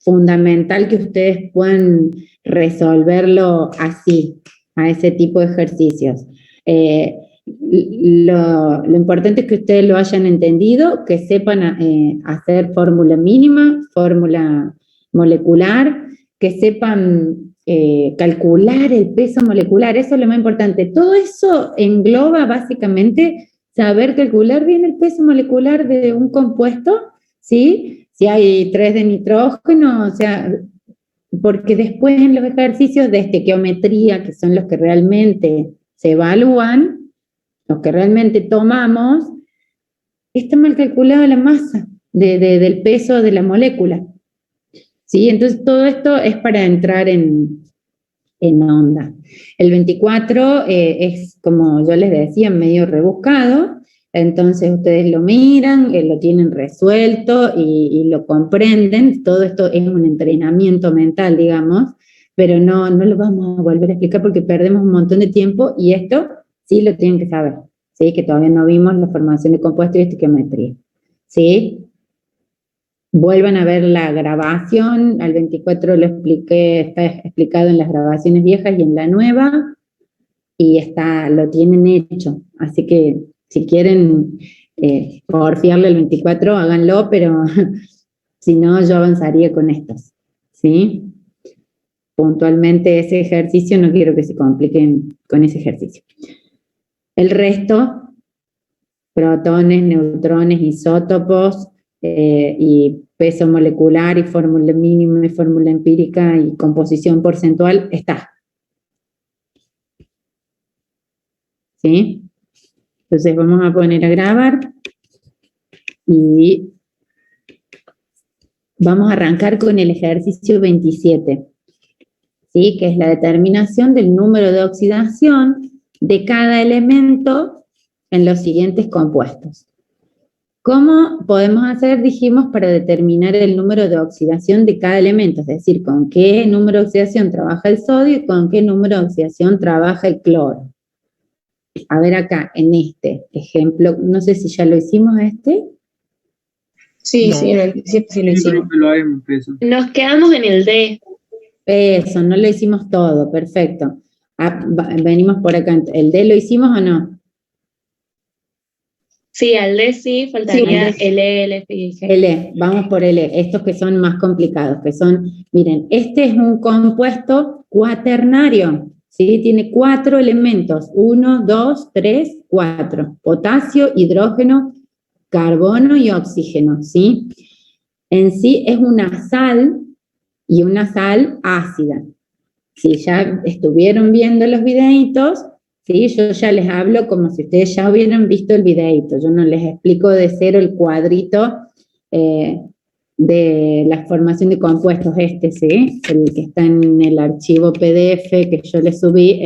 fundamental que ustedes puedan resolverlo así, a ese tipo de ejercicios. Lo importante es que ustedes lo hayan entendido, que sepan hacer fórmula mínima, fórmula molecular, que sepan calcular el peso molecular, eso es lo más importante. Todo eso engloba básicamente saber calcular bien el peso molecular de un compuesto, ¿sí? Si hay 3 de nitrógeno, o sea, porque después en los ejercicios de estequiometría, que son los que realmente se evalúan, los que realmente tomamos, está mal calculada la masa del peso de la molécula. ¿Sí? Entonces todo esto es para entrar en onda. El 24 es, como yo les decía, medio rebuscado, entonces ustedes lo miran, lo tienen resuelto y lo comprenden. Todo esto es un entrenamiento mental, digamos, pero no lo vamos a volver a explicar porque perdemos un montón de tiempo y esto sí lo tienen que saber, ¿sí? Que todavía no vimos la formación de compuestos y estequiometría, ¿sí? Vuelvan a ver la grabación, al 24 lo expliqué, está explicado en las grabaciones viejas y en la nueva, y lo tienen hecho. Así que si quieren porfiarle el 24, háganlo, pero si no, yo avanzaría con estos, ¿sí? Puntualmente ese ejercicio, no quiero que se compliquen con ese ejercicio. El resto, protones, neutrones, isótopos, y peso molecular, y fórmula mínima, y fórmula empírica, y composición porcentual, está. ¿Sí? Entonces vamos a poner a grabar, y vamos a arrancar con el ejercicio 27, ¿sí? Que es la determinación del número de oxidación de cada elemento en los siguientes compuestos. ¿Cómo podemos hacer, dijimos, para determinar el número de oxidación de cada elemento? Es decir, con qué número de oxidación trabaja el sodio y con qué número de oxidación trabaja el cloro. A ver acá, en este ejemplo, no sé si ya lo hicimos Sí, no. Sí, en el 17 sí lo hicimos. Nos quedamos en el D. Eso, no lo hicimos todo, perfecto. Venimos por acá, ¿el D lo hicimos o no? Sí, al D sí, faltaría L, F y G. L, vamos por L, estos que son más complicados, que son, miren, este es un compuesto cuaternario, ¿sí? Tiene 4 elementos, 1, 2, 3, 4, potasio, hidrógeno, carbono y oxígeno, ¿sí? En sí es una sal, y una sal ácida. Si ya estuvieron viendo los videitos, ¿sí? Yo ya les hablo como si ustedes ya hubieran visto el videito. Yo no les explico de cero el cuadrito de la formación de compuestos, ¿sí? El que está en el archivo PDF que yo les subí,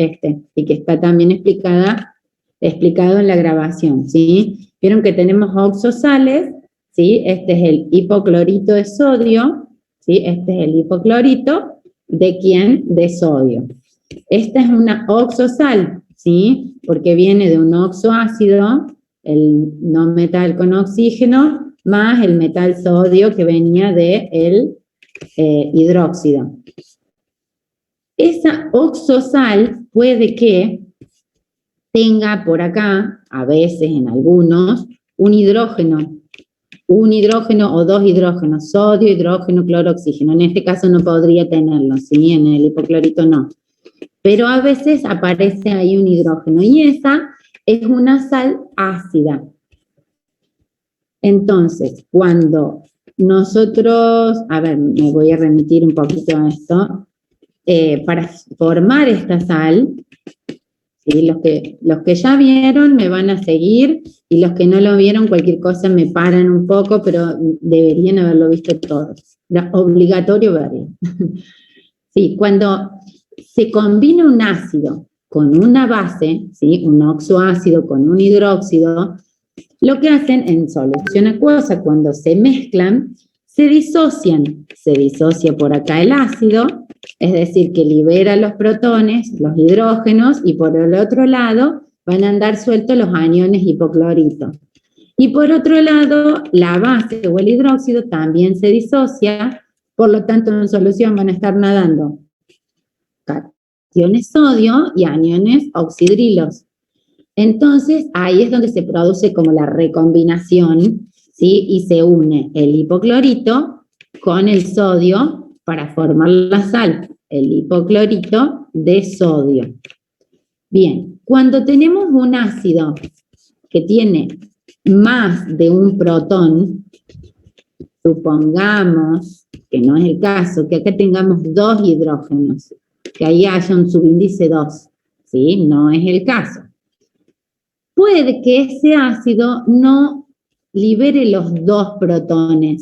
y que está también explicado en la grabación, ¿sí? Vieron que tenemos oxosales, ¿sí? Este es el hipoclorito de sodio, ¿sí? Este es el hipoclorito, ¿de quién? De sodio. Esta es una oxosal, ¿sí? Porque viene de un oxoácido, el no metal con oxígeno, más el metal sodio que venía del hidróxido. Esa oxosal puede que tenga por acá, a veces en algunos, un hidrógeno o 2 hidrógenos, sodio, hidrógeno, cloro, oxígeno. En este caso no podría tenerlo, ¿sí? En el hipoclorito no. Pero a veces aparece ahí un hidrógeno, y esa es una sal ácida. Entonces, cuando nosotros, a ver, me voy a remitir un poquito a esto, para formar esta sal, ¿sí? Los que ya vieron me van a seguir, y los que no lo vieron, cualquier cosa me paran un poco, pero deberían haberlo visto todos. Era obligatorio verlo. Sí, cuando se combina un ácido con una base, ¿sí? Un oxoácido con un hidróxido, lo que hacen en solución acuosa, cuando se mezclan, se disocian. Se disocia por acá el ácido, es decir, que libera los protones, los hidrógenos, y por el otro lado van a andar sueltos los aniones hipoclorito. Y por otro lado, la base o el hidróxido también se disocia, Por lo tanto, en solución van a estar nadando cationes sodio y aniones oxidrilos. Entonces, ahí es donde se produce como la recombinación, ¿sí? Y se une el hipoclorito con el sodio para formar la sal, el hipoclorito de sodio. Bien, cuando tenemos un ácido que tiene más de un protón, supongamos que no es el caso, que acá tengamos 2 hidrógenos, que ahí haya un subíndice 2, ¿sí? No es el caso. Puede que ese ácido no libere los 2 protones,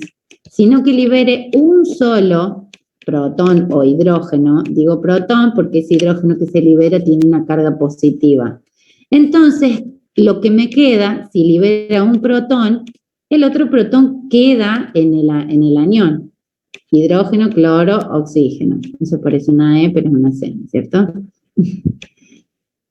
sino que libere un solo protón o hidrógeno. Digo protón porque ese hidrógeno que se libera tiene una carga positiva. Entonces, lo que me queda, si libera un protón, el otro protón queda en el anión. Hidrógeno, cloro, oxígeno. Eso parece una E, pero es una C, ¿cierto?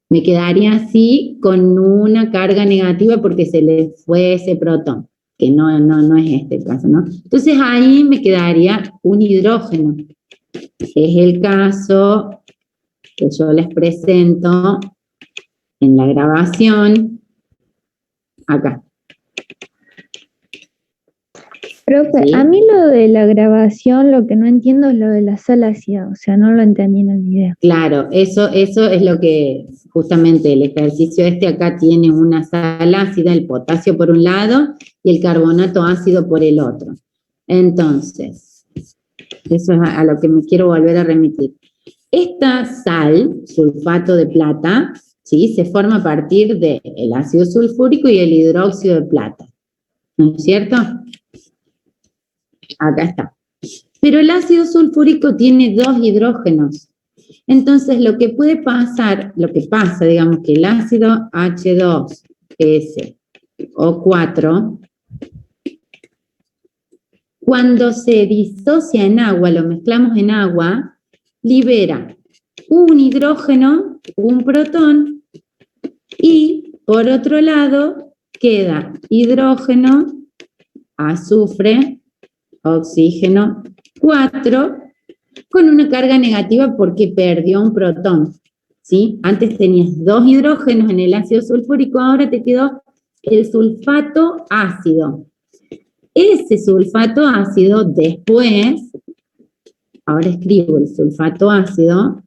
Me quedaría así con una carga negativa porque se le fue ese protón, que no es este el caso, ¿no? Entonces ahí me quedaría un hidrógeno. Es el caso que yo les presento en la grabación acá. Profe, ¿sí? A mí lo de la grabación, lo que no entiendo es lo de la sal ácida, o sea, no lo entendí en el video. Claro, eso es lo que justamente el ejercicio acá tiene una sal ácida, el potasio por un lado y el carbonato ácido por el otro. Entonces, eso es a lo que me quiero volver a remitir. Esta sal, sulfato de plata, ¿sí? Se forma a partir del ácido sulfúrico y el hidróxido de plata, ¿no es cierto? Acá está. Pero el ácido sulfúrico tiene 2 hidrógenos. Entonces, lo que puede pasar, lo que pasa, digamos, que el ácido H2SO4, cuando se disocia en agua, lo mezclamos en agua, libera un hidrógeno, un protón, y por otro lado queda hidrógeno, azufre, oxígeno, 4, con una carga negativa porque perdió un protón, ¿sí? Antes tenías 2 hidrógenos en el ácido sulfúrico, ahora te quedó el sulfato ácido. Ese sulfato ácido después, ahora escribo el sulfato ácido,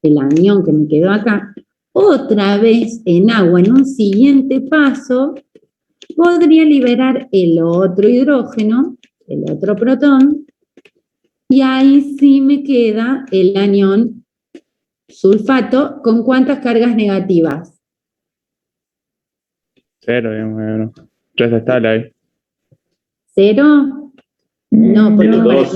el anión que me quedó acá, otra vez en agua, en un siguiente paso, podría liberar el otro hidrógeno, el otro protón, y ahí sí me queda el anión sulfato, ¿con cuántas cargas negativas? 0, digamos, 3 estable ahí. ¿0? No, porque para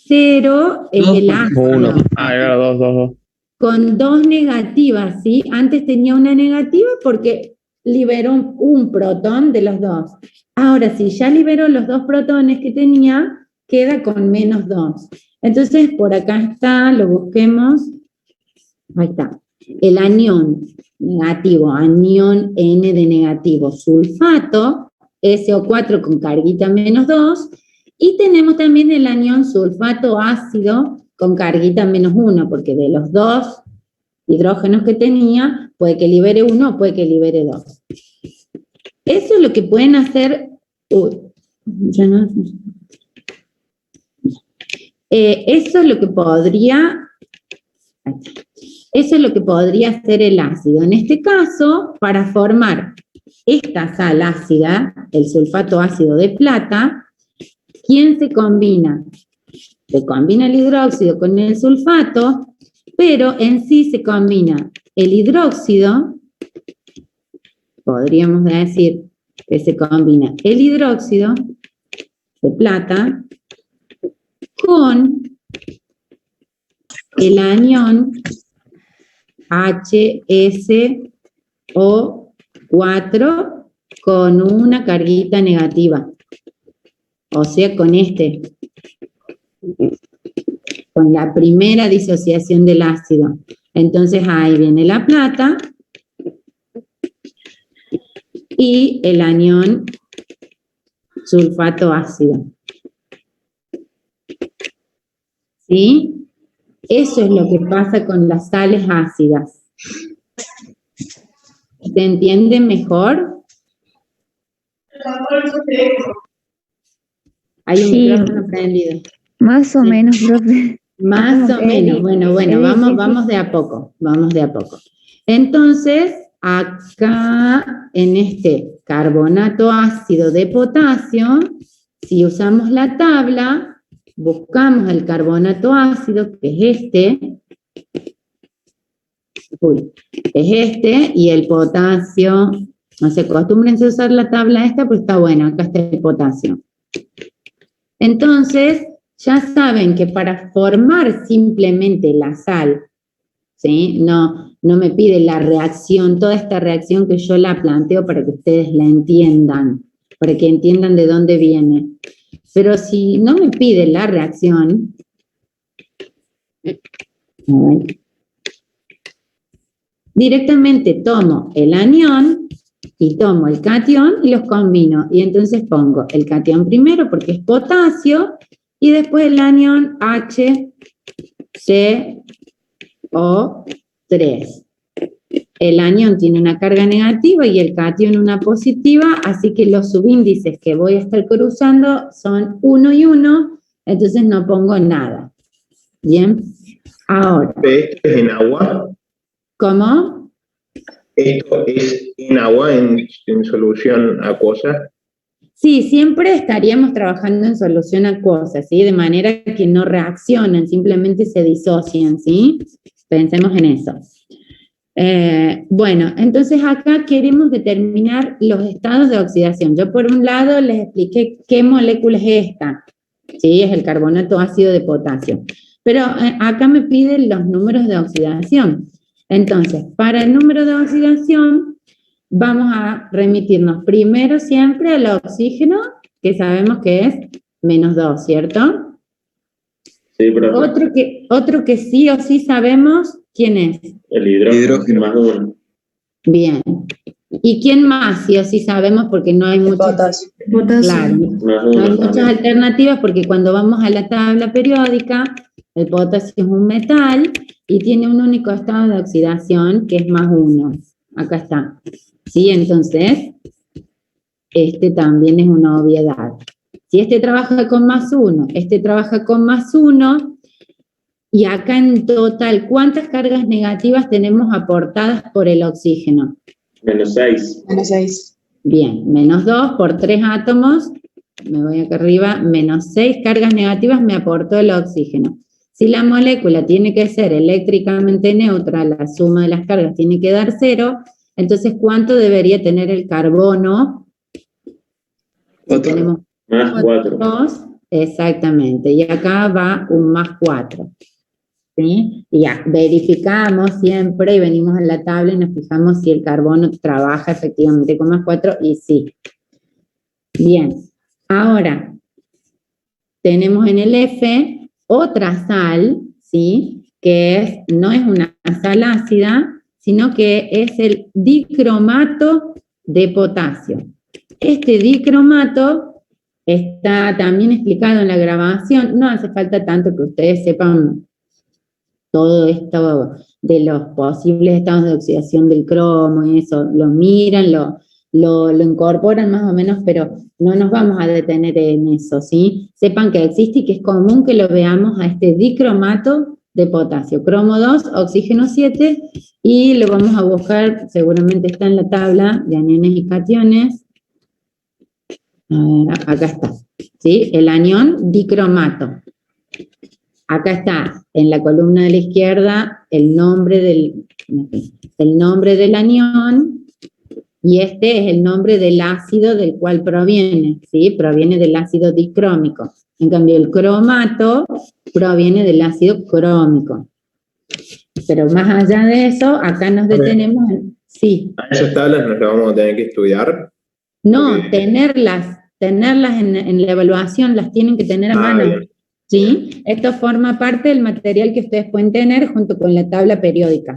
0 es el ácido. 1. Claro, 2. Con 2 negativas, ¿sí? Antes tenía una negativa porque liberó un protón de los 2. Ahora, si ya liberó los 2 protones que tenía, queda con menos 2. Entonces, por acá está, lo busquemos. Ahí está. El anión negativo, anión N de negativo, sulfato, SO4 con carguita menos 2, y tenemos también el anión sulfato ácido con carguita menos 1, porque de los 2 hidrógenos que tenía, puede que libere 1 o puede que libere 2. Eso es lo que pueden hacer. Eso es lo que podría hacer el ácido. En este caso, para formar esta sal ácida, el sulfato ácido de plata, ¿quién se combina? Se combina el hidróxido con el sulfato, pero en sí se combina el hidróxido, podríamos decir que se combina el hidróxido de plata con el anión HSO4 con una carguita negativa. O sea, con con la primera disociación del ácido. Entonces ahí viene la plata y el anión sulfato ácido. ¿sí? Eso es lo que pasa con las sales ácidas. ¿Se entiende mejor? Hay un micrófono prendido. Más o menos, profe. Más o menos. Bueno, vamos de a poco. Vamos de a poco. Entonces, acá en este carbonato ácido de potasio, si usamos la tabla, buscamos el carbonato ácido, que es este. Y el potasio, no se acostúmbrense a usar la tabla esta, pues está buena, acá está el potasio. Entonces, ya saben que para formar simplemente la sal, ¿sí? No me pide la reacción, toda esta reacción que yo la planteo para que ustedes la entiendan, para que entiendan de dónde viene. Pero si no me pide la reacción, directamente tomo el anión y tomo el cation y los combino. Y entonces pongo el cation primero porque es potasio y después el anión HCO3. El anión tiene una carga negativa y el cation una positiva, así que los subíndices que voy a estar cruzando son 1 y 1, entonces no pongo nada. Bien, ahora. ¿Esto es en agua? ¿Cómo? ¿Esto es en agua, en solución acuosa? Sí, siempre estaríamos trabajando en solución acuosa, ¿sí? De manera que no reaccionan, simplemente se disocian, ¿sí? Pensemos en eso. Bueno, entonces acá queremos determinar los estados de oxidación. Yo por un lado les expliqué qué molécula es esta, ¿sí? Es el carbonato ácido de potasio. Pero acá me piden los números de oxidación. Entonces, para el número de oxidación, vamos a remitirnos primero siempre al oxígeno, que sabemos que es -2, ¿cierto? Sí, profe. Otro que sí o sí sabemos, ¿quién es? El hidrógeno. Más 1. Bien. ¿Y quién más sí o sí sabemos? Porque no hay muchas. Claro, no hay muchas alternativas porque cuando vamos a la tabla periódica, el potasio es un metal y tiene un único estado de oxidación que es +1. Acá está. ¿Sí? Entonces, este también es una obviedad. Si este trabaja con +1, este trabaja con +1, y acá en total, ¿cuántas cargas negativas tenemos aportadas por el oxígeno? -6. -6. Bien, -2 por 3 átomos, me voy acá arriba, -6 cargas negativas me aportó el oxígeno. Si la molécula tiene que ser eléctricamente neutra, la suma de las cargas tiene que dar 0, entonces ¿cuánto debería tener el carbono? Tenemos +4. 2, exactamente, y acá va un +4. ¿Sí? Y ya, verificamos siempre y venimos a la tabla y nos fijamos si el carbono trabaja efectivamente con +4 y sí. Bien, ahora tenemos en el F otra sal, ¿sí? Que no es una sal ácida, sino que es el dicromato de potasio. Este dicromato está también explicado en la grabación, no hace falta tanto que ustedes sepan todo esto de los posibles estados de oxidación del cromo y eso, lo miran, lo incorporan más o menos, pero no nos vamos a detener en eso, ¿sí? Sepan que existe y que es común que lo veamos a este dicromato de potasio, cromo 2, oxígeno 7, y lo vamos a buscar, seguramente está en la tabla de aniones y cationes. A ver, acá está, ¿sí? El anión dicromato. Acá está, en la columna de la izquierda, el nombre del anión, y este es el nombre del ácido del cual proviene, ¿sí? Proviene del ácido dicrómico. En cambio, el cromato proviene del ácido crómico. Pero más allá de eso, acá nos detenemos en... Sí. ¿A esas tablas nos las vamos a tener que estudiar? No, tenerlas en la evaluación, las tienen que tener a mano. Bien. ¿Sí? Esto forma parte del material que ustedes pueden tener junto con la tabla periódica.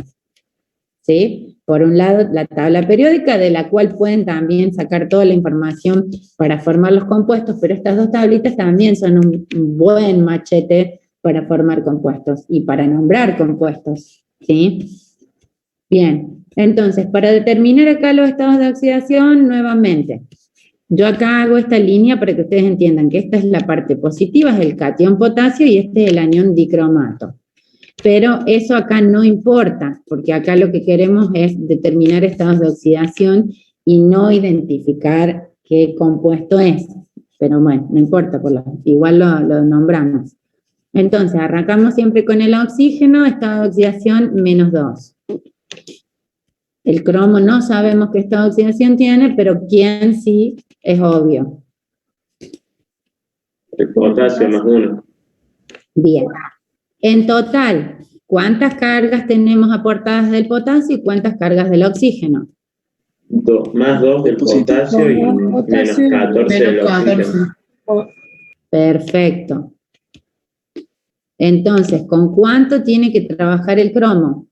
¿Sí? Por un lado, la tabla periódica, de la cual pueden también sacar toda la información para formar los compuestos, pero estas dos tablitas también son un buen machete para formar compuestos y para nombrar compuestos, ¿sí? Bien, entonces, para determinar acá los estados de oxidación, nuevamente, yo acá hago esta línea para que ustedes entiendan que esta es la parte positiva, es el catión potasio, y este es el anión dicromato. Pero eso acá no importa, porque acá lo que queremos es determinar estados de oxidación y no identificar qué compuesto es. Pero bueno, no importa, igual lo nombramos. Entonces, arrancamos siempre con el oxígeno, estado de oxidación -2. El cromo no sabemos qué estado de oxidación tiene, pero quién sí es obvio. El potasio +1. Bien. En total, ¿cuántas cargas tenemos aportadas del potasio y cuántas cargas del oxígeno? +2 del potasio y -14 del oxígeno. Perfecto. Entonces, ¿con cuánto tiene que trabajar el cromo?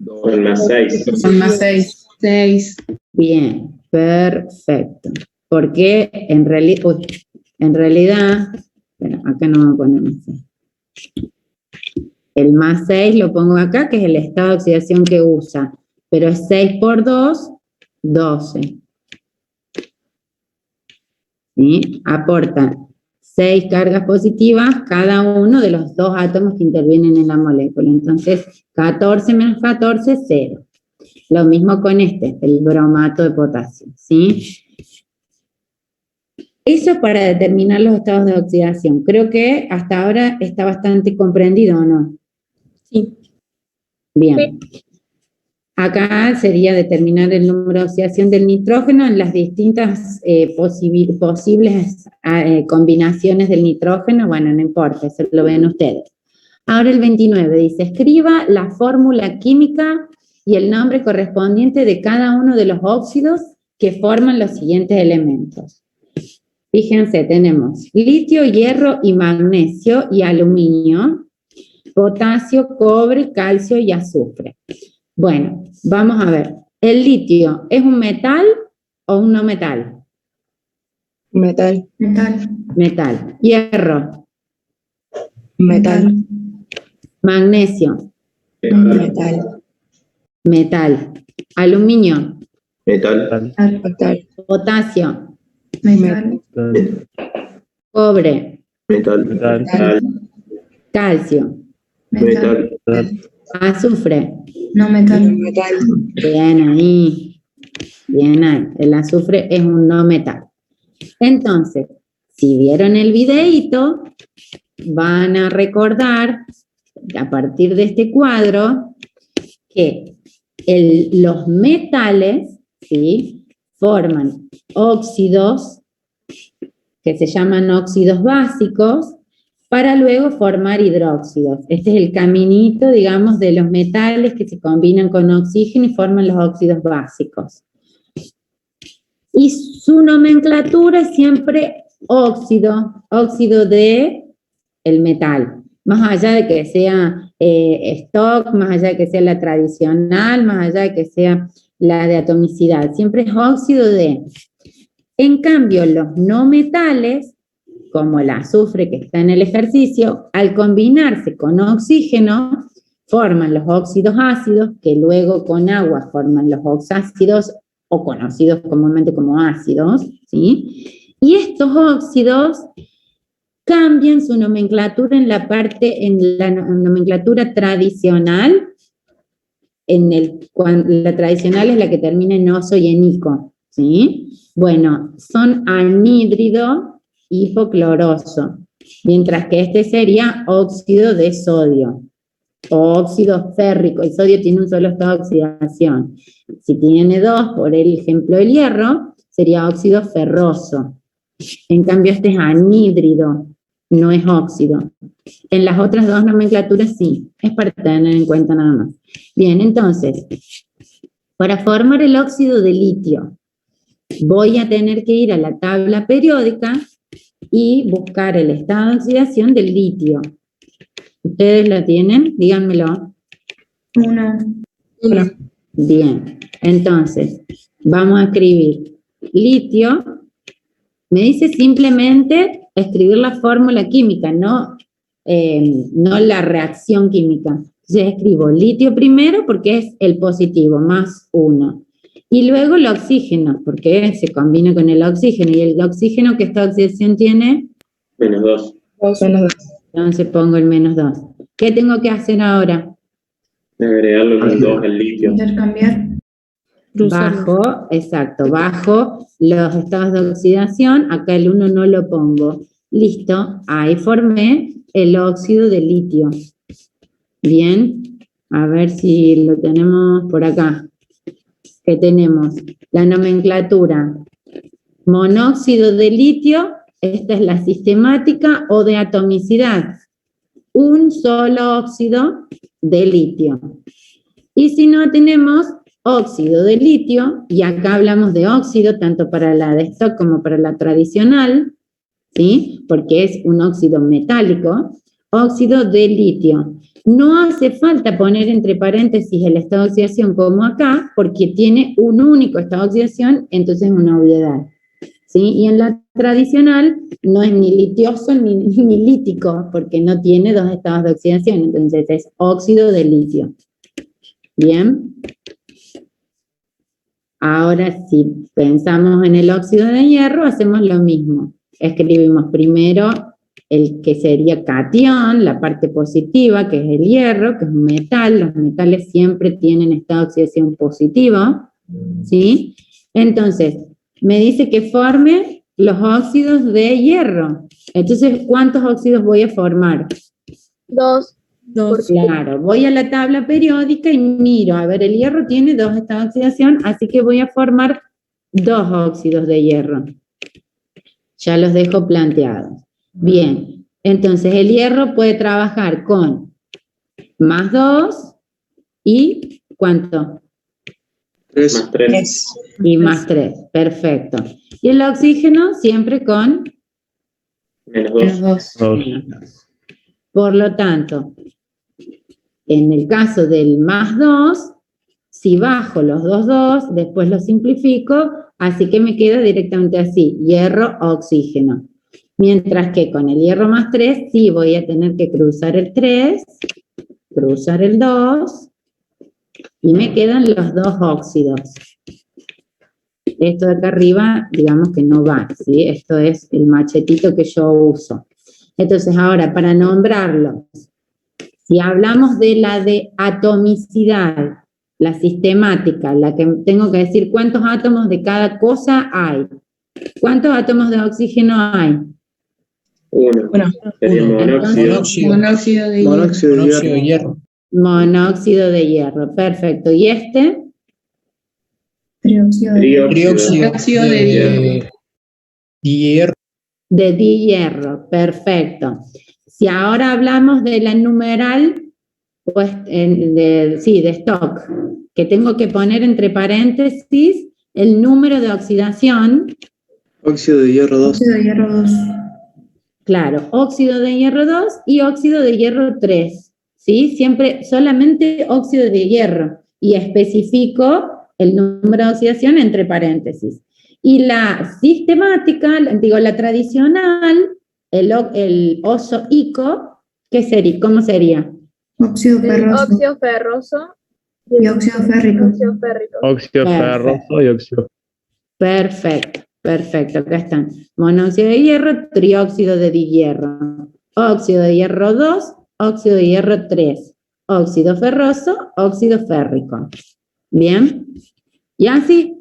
Con +6. Con +6. 6. Bien, perfecto. Porque en realidad, bueno, acá no vamos a poner +6. El +6 lo pongo acá, que es el estado de oxidación que usa, pero es 6 por 2, 12. ¿Sí? Aporta 6 cargas positivas cada uno de los 2 átomos que intervienen en la molécula. Entonces, 14 menos 14, 0. Lo mismo con este, el bromato de potasio, ¿sí? Eso es para determinar los estados de oxidación. Creo que hasta ahora está bastante comprendido, ¿o no? Sí. Bien. Acá sería determinar el número de oxidación del nitrógeno en las distintas posibles combinaciones del nitrógeno. Bueno, no importa, eso lo ven ustedes. Ahora el 29 dice, escriba la fórmula química y el nombre correspondiente de cada uno de los óxidos que forman los siguientes elementos. Fíjense, tenemos litio, hierro y magnesio y aluminio, potasio, cobre, calcio y azufre. Bueno, vamos a ver. ¿El litio es un metal o un no metal? Metal. Metal. Hierro. Metal. Magnesio. Metal. Metal. Aluminio. Metal. Metal. Potasio. Metal. Cobre. Metal. Calcio. Metal. Azufre. No metal. Bien ahí. Bien ahí. El azufre es un no metal. Entonces, si vieron el videíto, van a recordar, a partir de este cuadro, que los metales, ¿sí?, forman óxidos, que se llaman óxidos básicos, para luego formar hidróxidos. Este es el caminito, digamos, de los metales que se combinan con oxígeno y forman los óxidos básicos. Y su nomenclatura es siempre óxido de el metal. Más allá de que sea stock, más allá de que sea la tradicional, más allá de que sea la de atomicidad, siempre es óxido de. En cambio, los no metales, como el azufre que está en el ejercicio, al combinarse con oxígeno, forman los óxidos ácidos, que luego con agua forman los oxácidos, o conocidos comúnmente como ácidos, ¿sí? Y estos óxidos cambian su nomenclatura en la nomenclatura tradicional. La tradicional es la que termina en oso y en ico, ¿sí? Bueno, son anhídrido hipocloroso, mientras que este sería óxido de sodio, o óxido férrico. El sodio tiene un solo estado de oxidación. Si tiene 2, por el ejemplo el hierro, sería óxido ferroso. En cambio este es anhídrido, no es óxido. En las otras 2 nomenclaturas sí, es para tener en cuenta nada más. Bien, entonces, para formar el óxido de litio, voy a tener que ir a la tabla periódica y buscar el estado de oxidación del litio. ¿Ustedes lo tienen? Díganmelo. 1. Bien, entonces, vamos a escribir litio. Me dice simplemente escribir la fórmula química, no no la reacción química. Entonces escribo litio primero porque es el positivo, más 1. Y luego el oxígeno, porque se combina con el oxígeno. ¿Y el oxígeno que esta oxidación tiene? -2. Entonces pongo el -2. ¿Qué tengo que hacer ahora? Agregarle los 2 al litio. Intercambiar. Bajo, exacto, bajo los estados de oxidación. Acá el 1 no lo pongo. Listo, ahí formé el óxido de litio. Bien, a ver si lo tenemos por acá. ¿Qué tenemos? La nomenclatura. Monóxido de litio, esta es la sistemática o de atomicidad. Un solo óxido de litio. Y si no, tenemos óxido de litio, y acá hablamos de óxido tanto para la de stock como para la tradicional, ¿sí? Porque es un óxido metálico, óxido de litio. No hace falta poner entre paréntesis el estado de oxidación como acá, porque tiene un único estado de oxidación, entonces es una obviedad. ¿Sí? Y en la tradicional no es ni litioso ni lítico, porque no tiene 2 estados de oxidación, entonces es óxido de litio. Bien. Ahora, si pensamos en el óxido de hierro, hacemos lo mismo. Escribimos primero el que sería catión, la parte positiva, que es el hierro, que es un metal. Los metales siempre tienen estado de oxidación positivo, ¿sí? Entonces, me dice que forme los óxidos de hierro. Entonces, ¿cuántos óxidos voy a formar? 2. Claro, voy a la tabla periódica y miro, a ver, el hierro tiene 2 estados de oxidación, así que voy a formar 2 óxidos de hierro. Ya los dejo planteados. Bien, entonces el hierro puede trabajar con +2 y ¿cuánto? 3. Más 3. Y +3, perfecto. Y el oxígeno siempre con -2. -2. Por lo tanto, en el caso del +2, si bajo los 2, después lo simplifico, así que me queda directamente así, hierro, oxígeno. Mientras que con el hierro +3, sí voy a tener que cruzar el 3, cruzar el 2, y me quedan los 2 óxidos. Esto de acá arriba, digamos que no va, ¿sí? Esto es el machetito que yo uso. Entonces, ahora, para nombrarlos, si hablamos de la de atomicidad, la sistemática, la que tengo que decir cuántos átomos de cada cosa hay. ¿Cuántos átomos de oxígeno hay? 1. Monóxido de hierro. Monóxido de hierro, perfecto. ¿Y este? Trióxido de hierro. De dihierro, perfecto. Si ahora hablamos de la numeral, pues de stock, que tengo que poner entre paréntesis el número de oxidación. Óxido de hierro 2. Óxido de hierro 2. Claro, óxido de hierro 2 y óxido de hierro 3. ¿Sí? Siempre solamente óxido de hierro. Y especifico el número de oxidación entre paréntesis. Y la sistemática, digo, la tradicional, el oso ico, ¿qué sería? ¿Cómo sería? Óxido ferroso. Óxido ferroso. Y óxido férrico. Óxido ferroso y óxido. Perfecto, perfecto, acá están. Monóxido de hierro, trióxido de dihierro. Óxido de hierro 2, óxido de hierro 3. Óxido ferroso, óxido férrico. Bien. Y así,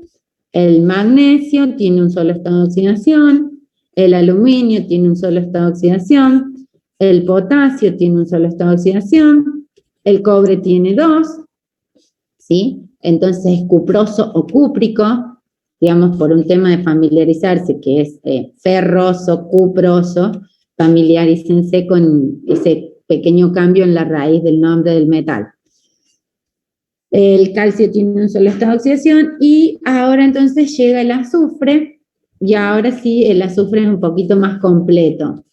el magnesio tiene un solo estado de oxidación, el aluminio tiene un solo estado de oxidación, el potasio tiene un solo estado de oxidación, el cobre tiene 2, ¿sí? Entonces, cuproso o cúprico, digamos, por un tema de familiarizarse, que es ferroso, cuproso, familiarícense con ese pequeño cambio en la raíz del nombre del metal. El calcio tiene un solo estado de oxidación y ahora entonces llega el azufre y ahora sí el azufre es un poquito más completo.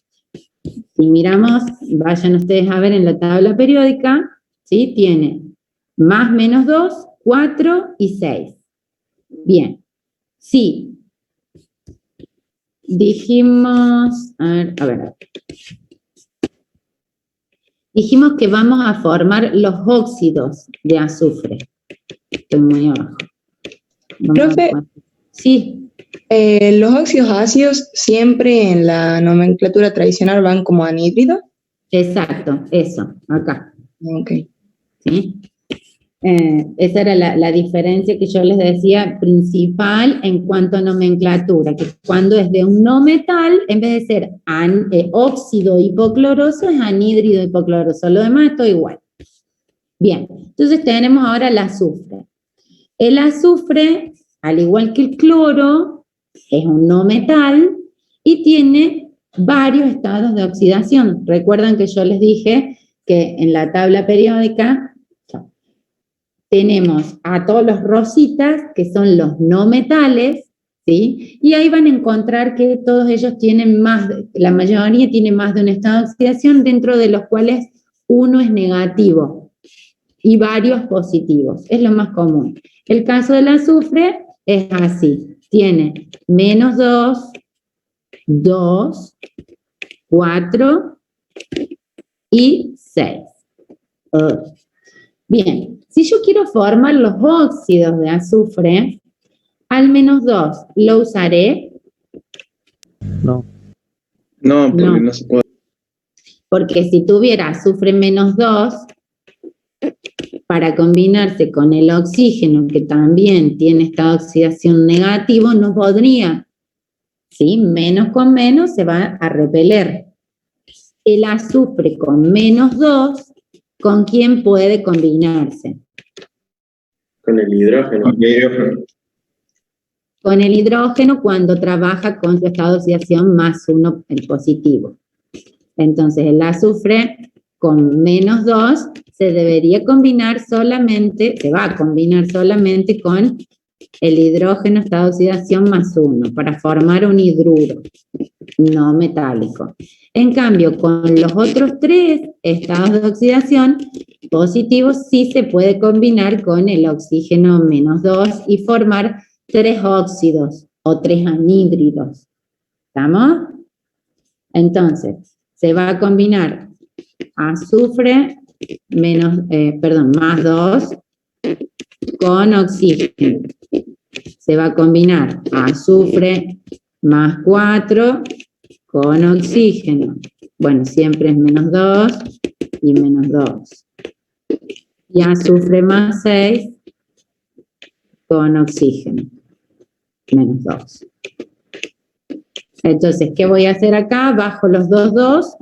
Si miramos, vayan ustedes a ver en la tabla periódica, ¿sí? Tiene más, menos 2, 4 y 6. Bien, sí. Dijimos, a ver. Dijimos que vamos a formar los óxidos de azufre. Estoy muy abajo. Profe. Sí. ¿Los óxidos ácidos siempre en la nomenclatura tradicional van como anhídrido? Exacto, eso, acá. Ok. ¿Sí? Esa era la diferencia que yo les decía principal en cuanto a nomenclatura, que cuando es de un no metal, en vez de ser óxido hipocloroso, es anhídrido hipocloroso. Lo demás es todo igual. Bien, entonces tenemos ahora el azufre. El azufre, al igual que el cloro, es un no metal y tiene varios estados de oxidación. Recuerdan que yo les dije que en la tabla periódica tenemos a todos los rositas, que son los no metales, ¿sí? Y ahí van a encontrar que todos ellos tienen la mayoría tiene más de un estado de oxidación, dentro de los cuales uno es negativo y varios positivos. Es lo más común. El caso del azufre es así. Tiene -2, 2, 4 y 6. Bien, si yo quiero formar los óxidos de azufre, al -2, ¿lo usaré? No. No, porque no se puede. Porque si tuviera azufre -2, para combinarse con el oxígeno, que también tiene esta oxidación negativo, no podría. ¿Sí? Menos con menos se va a repeler. El azufre con -2, ¿con quién puede combinarse? Con el hidrógeno. Con el hidrógeno cuando trabaja con su estado de oxidación +1, el positivo. Entonces el azufre con -2 se debería combinar solamente, se va a combinar solamente con el hidrógeno estado de oxidación +1 para formar un hidruro no metálico. En cambio, con los otros 3 estados de oxidación positivos sí se puede combinar con el oxígeno -2 y formar 3 óxidos o 3 anhídridos. ¿Estamos? Entonces, se va a combinar azufre +2 con oxígeno. Se va a combinar azufre +4 con oxígeno. Bueno, siempre es -2 y -2. Y azufre +6 con oxígeno. -2. Entonces, ¿qué voy a hacer acá? Bajo los 2,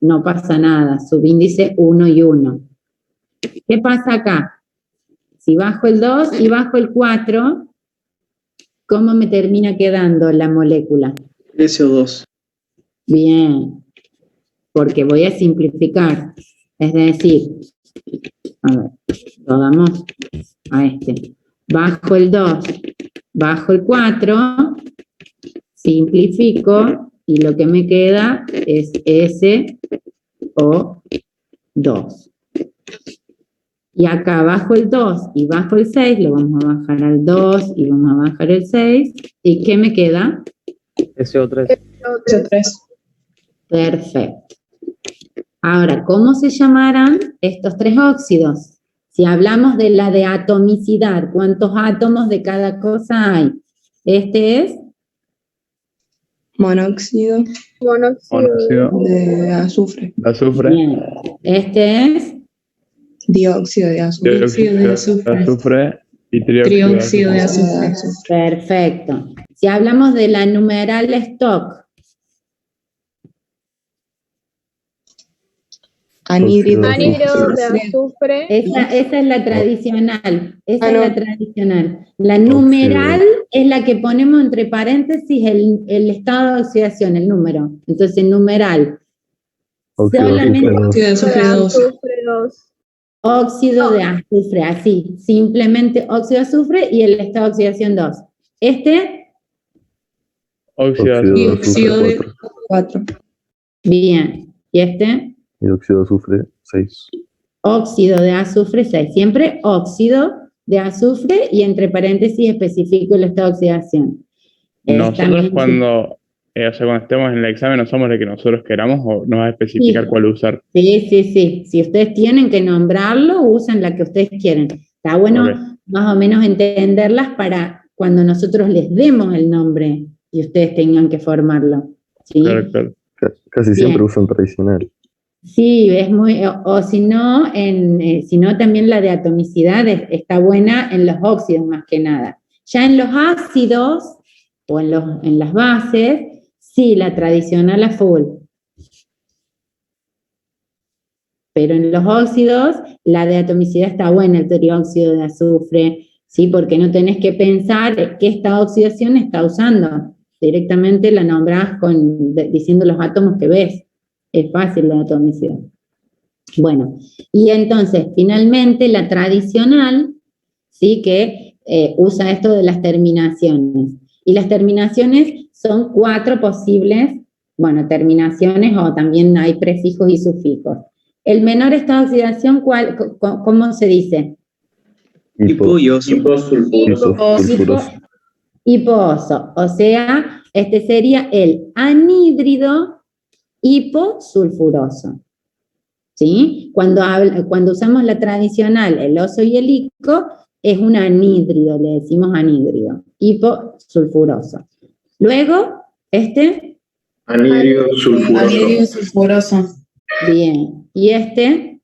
no pasa nada. Subíndice 1 y 1. ¿Qué pasa acá? Si bajo el 2 y bajo el 4, ¿cómo me termina quedando la molécula? SO2. Bien, porque voy a simplificar. Es decir, a ver, lo damos a este. Bajo el 2, bajo el 4, simplifico y lo que me queda es SO2. Y acá bajo el 2 y bajo el 6, lo vamos a bajar al 2 y vamos a bajar el 6. ¿Y qué me queda? SO3. SO3. Perfecto. Ahora, ¿cómo se llamarán estos 3 óxidos? Si hablamos de la de atomicidad, ¿cuántos átomos de cada cosa hay? Este es monóxido de azufre. Bien. Este es dióxido de azufre. Dióxido de azufre y trióxido de azufre. Perfecto. Si hablamos de la numeral stock, anhídrido de azufre. Esa es la tradicional. Esa es la tradicional. La numeral es la que ponemos entre paréntesis el estado de oxidación, el número. Entonces, numeral. Solamente óxido de azufre 2. Óxido de azufre, así. Simplemente óxido de azufre y el estado de oxidación 2. Óxido de 4. Bien. ¿Y este? Y óxido de azufre 6. Óxido de azufre 6. Siempre óxido de azufre y entre paréntesis especifico el estado de oxidación. Nosotros o sea, cuando estemos en el examen, ¿no somos de que nosotros queramos o nos va a especificar Sí. cuál usar? Sí. Si ustedes tienen que nombrarlo, usen la que ustedes quieren. Está bueno Ok. más o menos entenderlas para cuando nosotros les demos el nombre y ustedes tengan que formarlo. ¿Sí? Claro. Casi siempre Bien. usan tradicional. Sí, es muy, o si no, si no también la de atomicidad está buena en los óxidos más que nada. Ya en los ácidos o en las bases, sí, la tradicional a full. Pero en los óxidos, la de atomicidad está buena, el trióxido de azufre, ¿sí? Porque no tenés que pensar qué esta oxidación está usando. Directamente la nombrás diciendo los átomos que ves. Es fácil la atomicidad. Bueno, y entonces, finalmente, la tradicional, ¿sí? Que usa esto de las terminaciones. Y las terminaciones son 4 posibles, bueno, terminaciones o también hay prefijos y sufijos. El menor estado de oxidación, ¿cómo se dice? Hipoioso. Hiposo. O sea, este sería el anhídrido hiposulfuroso. ¿Sí? Cuando usamos la tradicional, el oso y el ico, es un anhídrido, le decimos anhídrido, hiposulfuroso. Luego, Anhídrido sulfuroso. Bien. ¿Y este?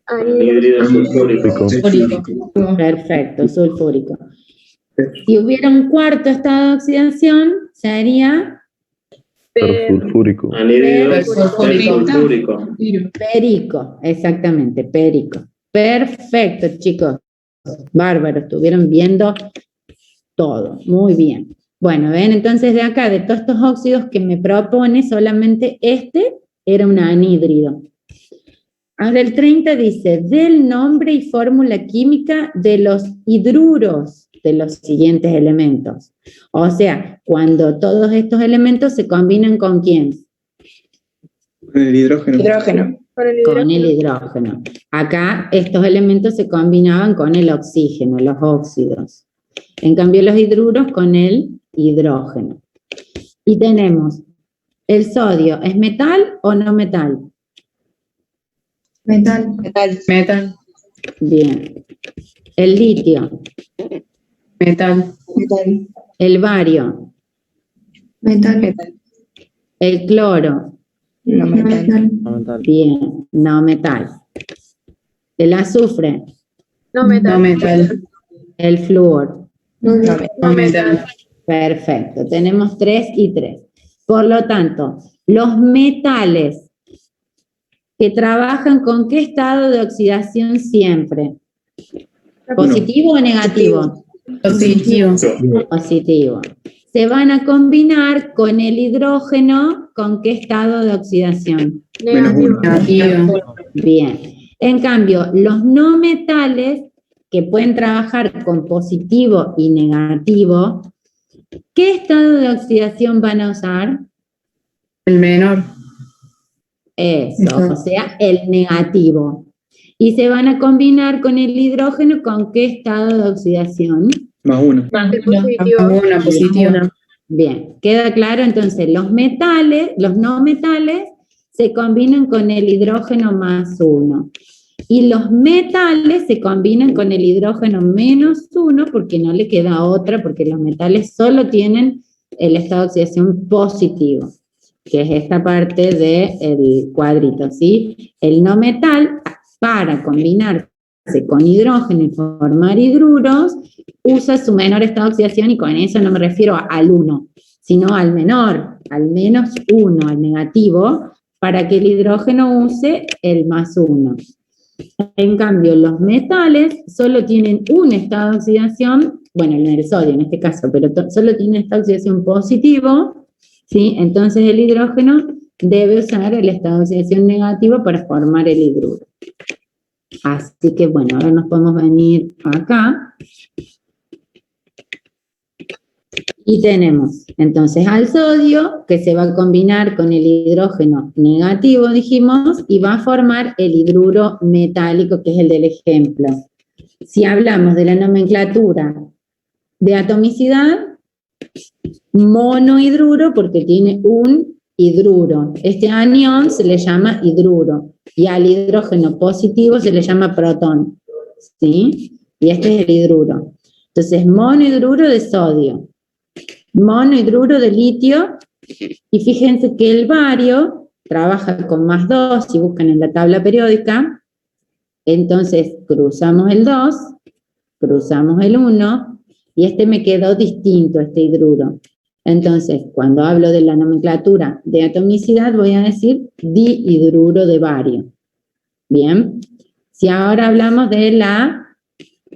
Anhídrido sulfúrico. Perfecto, sulfúrico. Si hubiera un cuarto estado de oxidación, sería Persulfúrico. Anhídrido sulfúrico. perico, exactamente, perico. Perfecto, chicos. Bárbaro, estuvieron viendo todo. Muy bien. Bueno, ven, entonces de acá, de todos estos óxidos que me propone, solamente este era un anhídrido. Ahora el 30 dice, del nombre y fórmula química de los hidruros de los siguientes elementos. O sea, cuando todos estos elementos se combinan ¿con quién? Con el hidrógeno. Con el hidrógeno. Acá estos elementos se combinaban con el oxígeno, los óxidos. En cambio los hidruros con el hidrógeno. Y tenemos, ¿el sodio es metal o no metal? Metal. Bien. El litio. Metal. El bario. Metal. El cloro. No metal. Bien, no metal. El azufre. No metal. El flúor. No metal. Perfecto, tenemos 3 y 3. Por lo tanto, los metales que trabajan ¿con qué estado de oxidación siempre? ¿Positivo o negativo? Positivo. Se van a combinar con el hidrógeno, ¿con qué estado de oxidación? Negativo. Bien. En cambio, los no metales que pueden trabajar con positivo y negativo, ¿qué estado de oxidación van a usar? El menor. Eso, o sea, el negativo. Y se van a combinar con el hidrógeno, ¿con qué estado de oxidación? +1. El positivo. Bien, queda claro, entonces los no metales, se combinan con el hidrógeno +1. Y los metales se combinan con el hidrógeno -1 porque no le queda otra, porque los metales solo tienen el estado de oxidación positivo, que es esta parte del cuadrito, ¿sí? El no metal, para combinarse con hidrógeno y formar hidruros, usa su menor estado de oxidación, y con eso no me refiero al 1, sino al menor, al -1, al negativo, para que el hidrógeno use el +1. En cambio, los metales solo tienen un estado de oxidación, bueno, el sodio en este caso, pero solo tiene estado de oxidación positivo, ¿sí? Entonces el hidrógeno debe usar el estado de oxidación negativo para formar el hidruro. Así que bueno, ahora nos podemos venir acá. Y tenemos entonces al sodio, que se va a combinar con el hidrógeno negativo, dijimos, y va a formar el hidruro metálico, que es el del ejemplo. Si hablamos de la nomenclatura de atomicidad, monohidruro porque tiene un hidruro. Este anión se le llama hidruro y al hidrógeno positivo se le llama protón, ¿sí? Y este es el hidruro. Entonces, monohidruro de sodio, monohidruro de litio, y fíjense que el bario trabaja con +2, si buscan en la tabla periódica. Entonces, cruzamos el 2, cruzamos el 1, y este me quedó distinto, este hidruro. Entonces, cuando hablo de la nomenclatura de atomicidad, voy a decir dihidruro de bario. Bien. Si ahora hablamos de la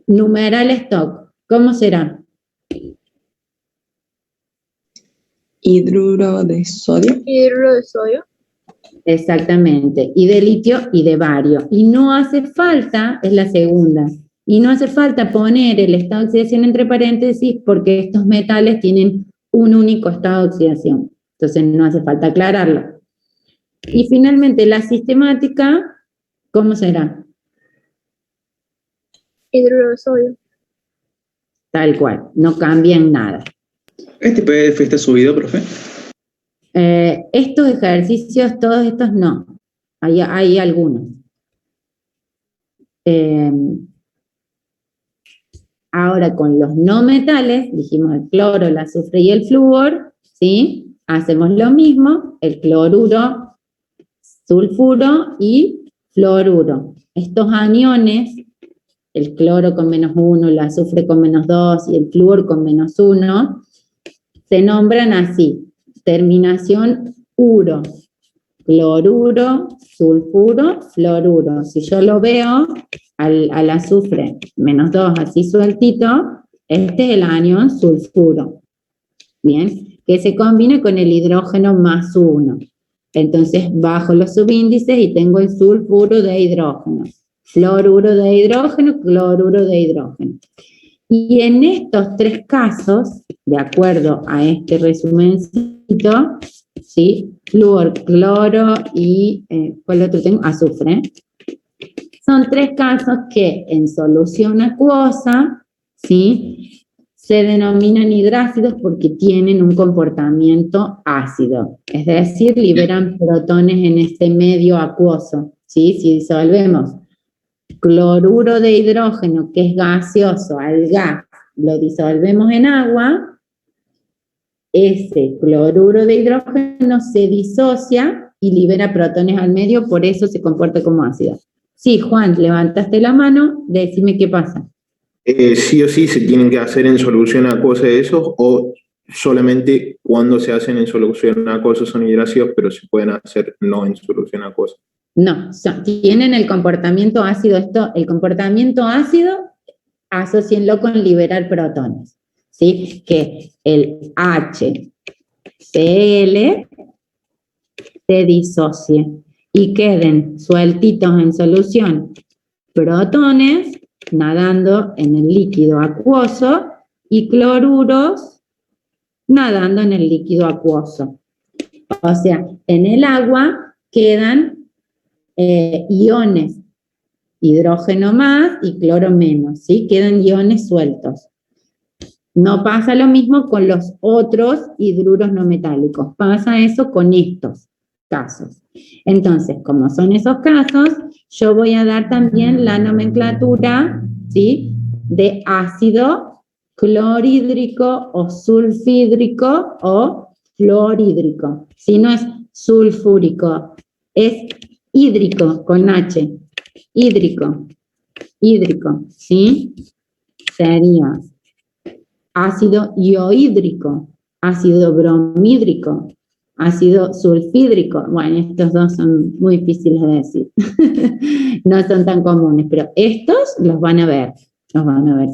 numeral stock, ¿cómo será? Hidruro de sodio. Hidruro de sodio. Exactamente, y de litio y de bario. Y no hace falta, es la segunda, y no hace falta poner el estado de oxidación entre paréntesis porque estos metales tienen un único estado de oxidación. Entonces no hace falta aclararlo. Y finalmente la sistemática, ¿cómo será? Hidruro de sodio. Tal cual, no cambia en nada. ¿Este PDF está subido, profe? Estos ejercicios, todos estos no, hay algunos. Ahora con los no metales, dijimos el cloro, el azufre y el flúor, ¿sí? Hacemos lo mismo, el cloruro, sulfuro y fluoruro. Estos aniones, el cloro con -1, el azufre con -2 y el flúor con -1, se nombran así. Terminación uro, cloruro, sulfuro, fluoruro. Si yo lo veo al azufre -2 así sueltito, este es el anión sulfuro. Bien, que se combina con el hidrógeno +1. Entonces bajo los subíndices y tengo el sulfuro de hidrógeno, fluoruro de hidrógeno, cloruro de hidrógeno. Y en estos tres casos, de acuerdo a este resumencito, ¿sí? Flúor, cloro y, ¿cuál otro tengo? Azufre. Son tres casos que en solución acuosa, ¿sí? Se denominan hidrácidos porque tienen un comportamiento ácido, es decir, liberan protones en este medio acuoso, ¿sí? Si disolvemos cloruro de hidrógeno, que es gaseoso, al gas, lo disolvemos en agua, ese cloruro de hidrógeno se disocia y libera protones al medio, por eso se comporta como ácido. Sí, Juan, levantaste la mano, decime qué pasa. Sí o sí se tienen que hacer en solución acuosa esos, o solamente cuando se hacen en solución acuosa son hidrácidos, pero se pueden hacer no en solución acuosa. No, tienen el comportamiento ácido. El comportamiento ácido, asócienlo con liberar protones, ¿sí? Que el HCl se disocie y queden sueltitos en solución protones nadando en el líquido acuoso y cloruros nadando en el líquido acuoso. O sea, en el agua quedan iones, hidrógeno más y cloro menos, ¿sí? Quedan iones sueltos. No pasa lo mismo con los otros hidruros no metálicos, pasa eso con estos casos. Entonces, como son esos casos, yo voy a dar también la nomenclatura, ¿sí? De ácido clorhídrico o sulfídrico o fluorhídrico. Si no es sulfúrico, es hídrico con H, hídrico, ¿sí? Sería ácido iohídrico, ácido bromhídrico, ácido sulfídrico. Bueno, estos dos son muy difíciles de decir. No son tan comunes, pero estos los van a ver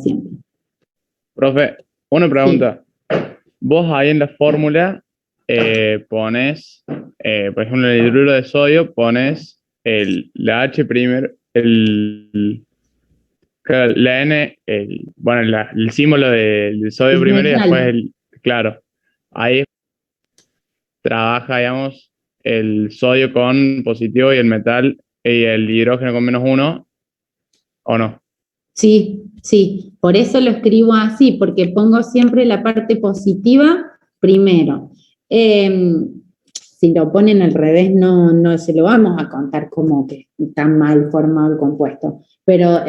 siempre. Profe, una pregunta. Sí. Vos ahí en la fórmula pones, por ejemplo, en el hidruro de sodio pones la H primero, la N, el símbolo del sodio primero y después claro, ahí trabaja, digamos, el sodio con positivo y el metal y el hidrógeno con -1, ¿o no? Sí, sí, por eso lo escribo así, porque pongo siempre la parte positiva primero. Si lo ponen al revés, no se lo vamos a contar como que está mal formado el compuesto, pero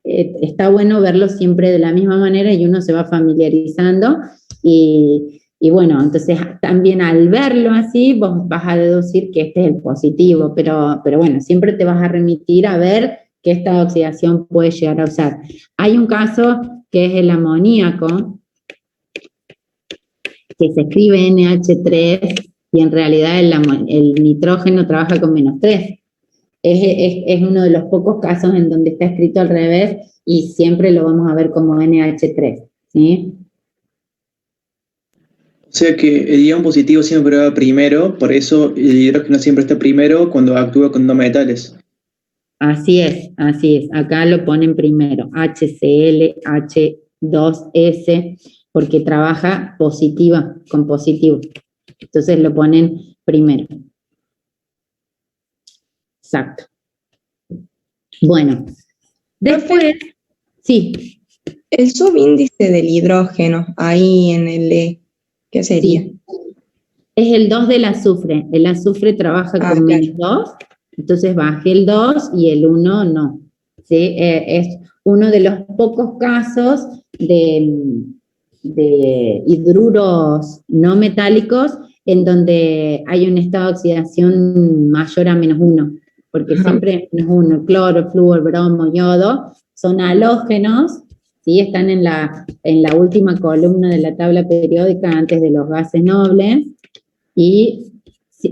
está bueno verlo siempre de la misma manera y uno se va familiarizando y bueno, entonces también al verlo así vos vas a deducir que este es el positivo, pero bueno, siempre te vas a remitir a ver que esta oxidación puede llegar a usar. Hay un caso que es el amoníaco, que se escribe NH3 y en realidad el nitrógeno trabaja con -3. Es uno de los pocos casos en donde está escrito al revés y siempre lo vamos a ver como NH3, ¿sí? O sea que el ion positivo siempre va primero, por eso el hidrógeno siempre está primero cuando actúa con dos metales. Así es, así es. Acá lo ponen primero, HCl, H2S, porque trabaja positiva, con positivo. Entonces lo ponen primero. Exacto. Bueno, después, sí. El subíndice del hidrógeno, ahí en el E, ¿qué sería? Sí. Es el 2 del azufre. El azufre trabaja con claro. -2, entonces bajé el 2 y el 1 no. ¿Sí? Es uno de los pocos casos de hidruros no metálicos en donde hay un estado de oxidación mayor a -1, porque siempre es -1, cloro, flúor, bromo, yodo, son halógenos, ¿sí? Están en la última columna de la tabla periódica antes de los gases nobles, y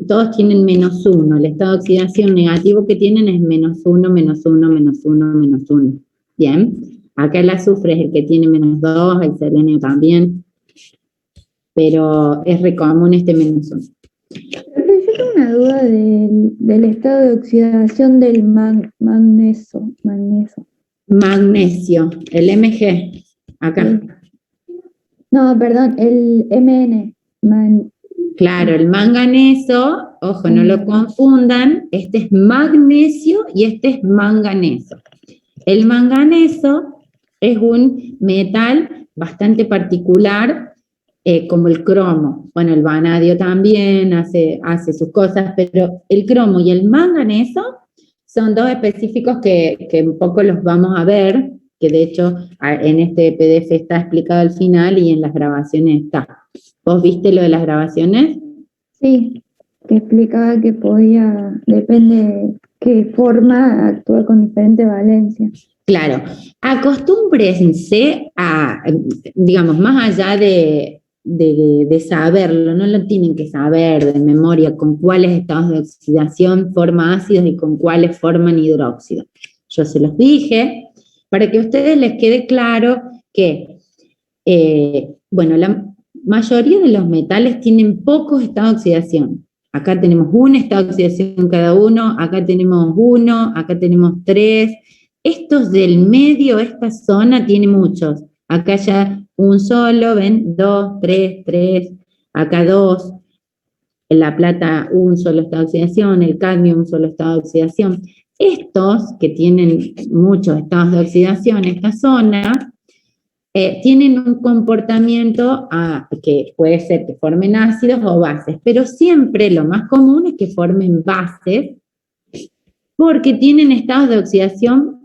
todos tienen -1, el estado de oxidación negativo que tienen es -1, -1, -1, -1. Bien, acá el azufre es el que tiene -2, el selenio también, pero es re común este -1. Yo tengo una duda del estado de oxidación del magnesio. Magnesio, el Mg, acá. No, perdón, el Mn. Claro, el manganeso, ojo, no lo confundan, este es magnesio y este es manganeso. El manganeso es un metal bastante particular, como el cromo. Bueno, el vanadio también hace sus cosas, pero el cromo y el manganeso son dos específicos que un poco los vamos a ver, que de hecho en este PDF está explicado al final y en las grabaciones está. ¿Vos viste lo de las grabaciones? Sí, que explicaba que depende de qué forma, actuar con diferentes valencias. Claro, acostúmbrense a, digamos, más allá de saberlo, no lo tienen que saber de memoria con cuáles estados de oxidación forma ácidos y con cuáles forman hidróxido. Yo se los dije para que a ustedes les quede claro que, bueno, la mayoría de los metales tienen pocos estados de oxidación. Acá tenemos un estado de oxidación cada uno, acá tenemos 1, acá tenemos 3. Estos del medio, esta zona tiene muchos. Acá ya un solo, ven, 2, 3, acá 2. En la plata un solo estado de oxidación, el cadmio un solo estado de oxidación. Estos que tienen muchos estados de oxidación, esta zona, tienen un comportamiento que puede ser que formen ácidos o bases, pero siempre lo más común es que formen bases porque tienen estados de oxidación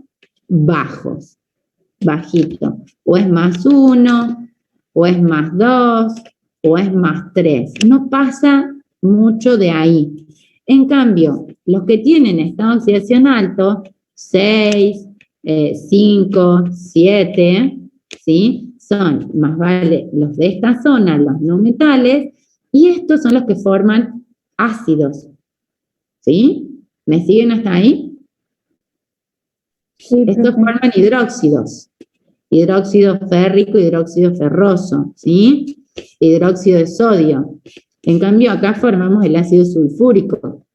bajos, bajito, o es +1, o es +2, o es +3, no pasa mucho de ahí. En cambio, los que tienen estado de oxidación alto, 6, 5, 7, ¿sí? Son más vale los de esta zona, los no metales, y estos son los que forman ácidos, ¿sí? ¿Me siguen hasta ahí? Sí, estos forman hidróxidos, hidróxido férrico, hidróxido ferroso, ¿sí? Hidróxido de sodio. En cambio, acá formamos el ácido sulfúrico,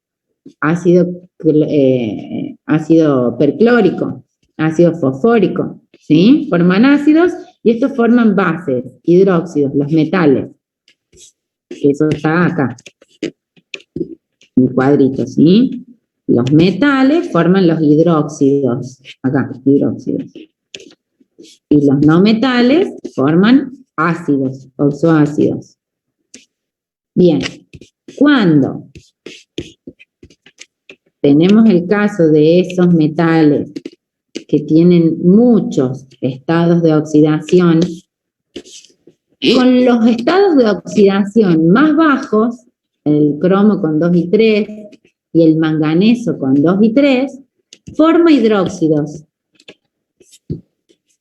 ácido perclórico, ácido fosfórico, ¿sí? Forman ácidos y estos forman bases, hidróxidos, los metales. Eso está acá, un cuadrito, ¿sí? Los metales forman los hidróxidos, acá, hidróxidos, Y los no metales forman ácidos, oxoácidos. Bien, cuando tenemos el caso de esos metales que tienen muchos estados de oxidación, con los estados de oxidación más bajos, el cromo con 2 y 3 y el manganeso con 2 y 3, forma hidróxidos.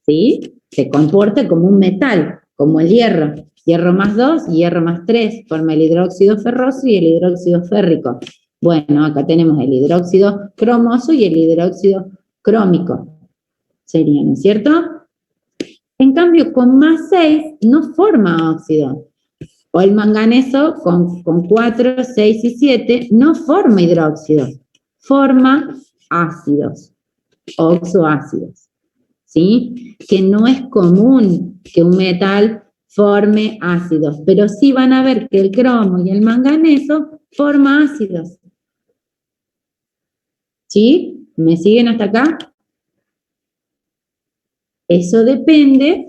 ¿Sí? Se comporta como un metal, como el hierro. Hierro más 2 y hierro más 3 forma el hidróxido ferroso y el hidróxido férrico. Bueno, acá tenemos el hidróxido cromoso y el hidróxido crómico. Sería, ¿no es cierto? En cambio, con más 6 no forma óxido. O el manganeso con 4, 6 y 7 no forma hidróxidos, forma ácidos, oxoácidos. ¿Sí? Que no es común que un metal forme ácidos, pero sí van a ver que el cromo y el manganeso forman ácidos. ¿Sí? ¿Me siguen hasta acá? Eso depende,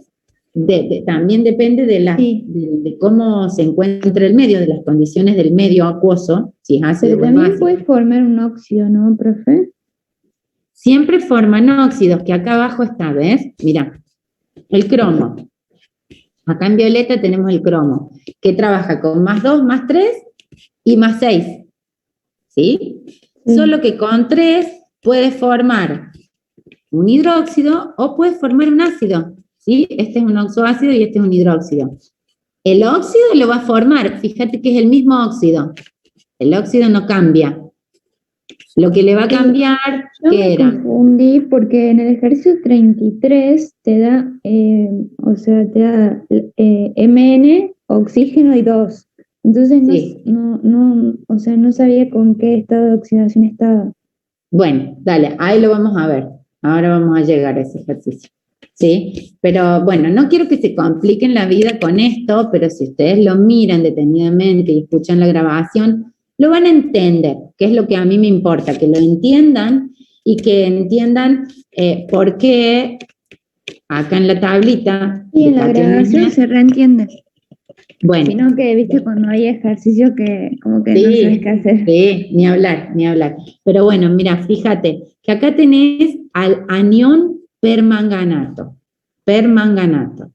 también depende de cómo se encuentra el medio, de las condiciones del medio acuoso, si es ácido Pero o también básico. puede formar un óxido, ¿no, profe? Siempre forman óxidos, que acá abajo está, ¿ves? Mira, el cromo. Acá en violeta tenemos el cromo, que trabaja con más 2, más 3 y más 6. ¿Sí? Sí. Solo que con 3 puede formar un hidróxido o puede formar un ácido. ¿Sí? Este es un oxoácido y este es un hidróxido. El óxido lo va a formar, fíjate que es el mismo óxido. El óxido no cambia. Lo que le va a cambiar, Yo ¿qué me era? confundí porque en el ejercicio 33 te da, MN, oxígeno y 2. Entonces Sí. no sabía con qué estado de oxidación estaba. Bueno, dale, ahí lo vamos a ver. Ahora vamos a llegar a ese ejercicio. ¿Sí? Pero bueno, no quiero que se compliquen la vida con esto, pero si ustedes lo miran detenidamente y escuchan la grabación, lo van a entender, que es lo que a mí me importa, que lo entiendan y que entiendan por qué acá en la tablita. Y en de la Katia grabación Núñez, se reentiende. bueno, Sino que, viste, cuando hay ejercicio que como que sí, no sabes qué hacer. sí, ni hablar, ni hablar. Pero bueno, mira, fíjate, que acá tenés al anión permanganato. Permanganato.